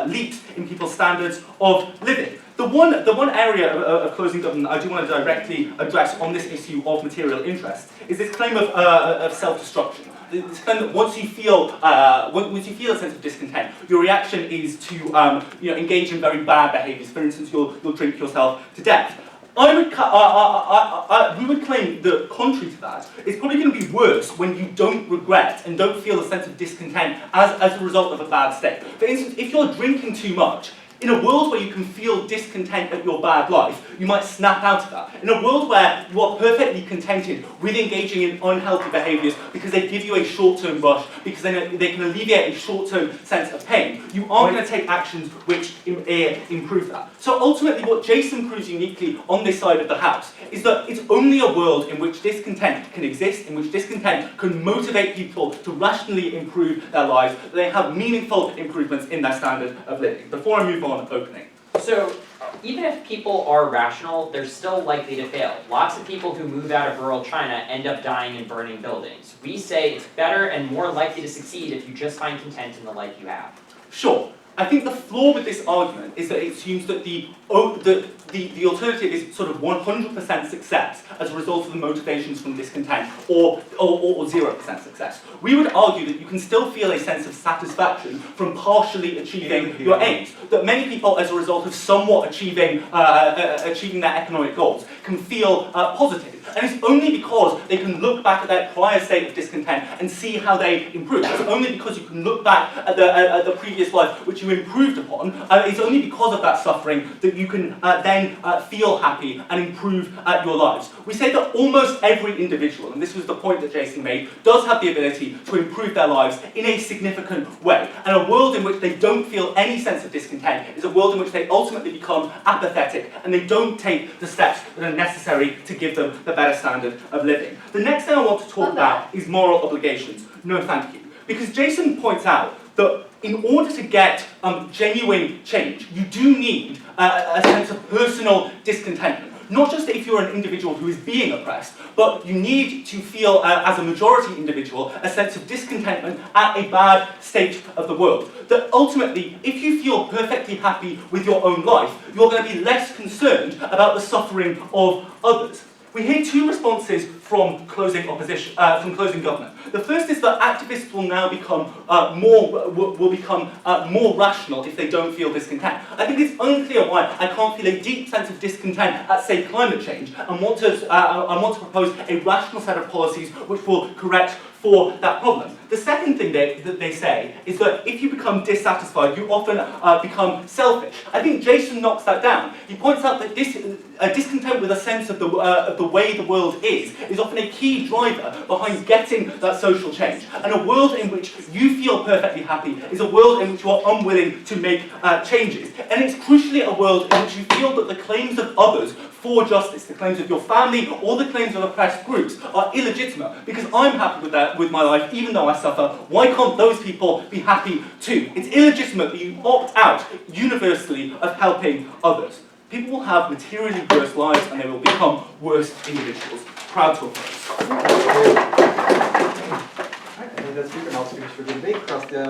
leaps in people's standards of living. The one area of closing government I do want to directly address on this issue of material interest is this claim of self-destruction. This claim that once you feel a sense of discontent, your reaction is to engage in very bad behaviours. For instance, you'll drink yourself to death. We would claim that, contrary to that, it's probably going to be worse when you don't regret and don't feel a sense of discontent as a result of a bad state. For instance, if you're drinking too much, in a world where you can feel discontent at your bad life, you might snap out of that. In a world where you are perfectly contented with engaging in unhealthy behaviours because they give you a short-term rush, because they can alleviate a short-term sense of pain, you are going to take actions which improve that. So ultimately what Jason proves uniquely on this side of the house is that it's only a world in which discontent can exist, in which discontent can motivate people to rationally improve their lives, that they have meaningful improvements in their standard of living. Before I move on, opening. So, even if people are rational, they're still likely to fail. Lots of people who move out of rural China end up dying in burning buildings. We say it's better and more likely to succeed if you just find content in the life you have. Sure. I think the flaw with this argument is that it assumes that the alternative is sort of 100% success as a result of the motivations from discontent, or 0% success. We would argue that you can still feel a sense of satisfaction from partially achieving your aims. That many people, as a result of somewhat achieving their economic goals, can feel positive. And it's only because they can look back at their prior state of discontent and see how they improved. It's only because you can look back at the previous life which you improved upon. It's only because of that suffering that you can then feel happy and improve your lives. We say that almost every individual, and this was the point that Jason made, does have the ability to improve their lives in a significant way. And a world in which they don't feel any sense of discontent is a world in which they ultimately become apathetic and they don't take the steps that are necessary to give them the better standard of living. The next thing I want to talk about is moral obligations. No, thank you. Because Jason points out that in order to get genuine change, you do need a sense of personal discontentment. Not just if you're an individual who is being oppressed, but you need to feel, as a majority individual, a sense of discontentment at a bad state of the world. That ultimately, if you feel perfectly happy with your own life, you're going to be less concerned about the suffering of others. We hear two responses from closing government. The first is that activists will now become more rational if they don't feel discontent. I think it's unclear why I can't feel a deep sense of discontent at, say, climate change, and want to propose a rational set of policies which will correct for that problem. The second thing that they say is that if you become dissatisfied, you often become selfish. I think Jason knocks that down. He points out that discontent with a sense of the way the world is often a key driver behind getting that social change. And a world in which you feel perfectly happy is a world in which you are unwilling to make changes. And it's crucially a world in which you feel that the claims of others for justice, the claims of your family, or the claims of oppressed groups are illegitimate. Because I'm happy with my life, even though I suffer, why can't those people be happy too? It's illegitimate that you opt out universally of helping others. people will have materially worse lives and they will become worse individuals. Proud to oppose. Alright, I think that's super. Now, speakers for good debate. Across the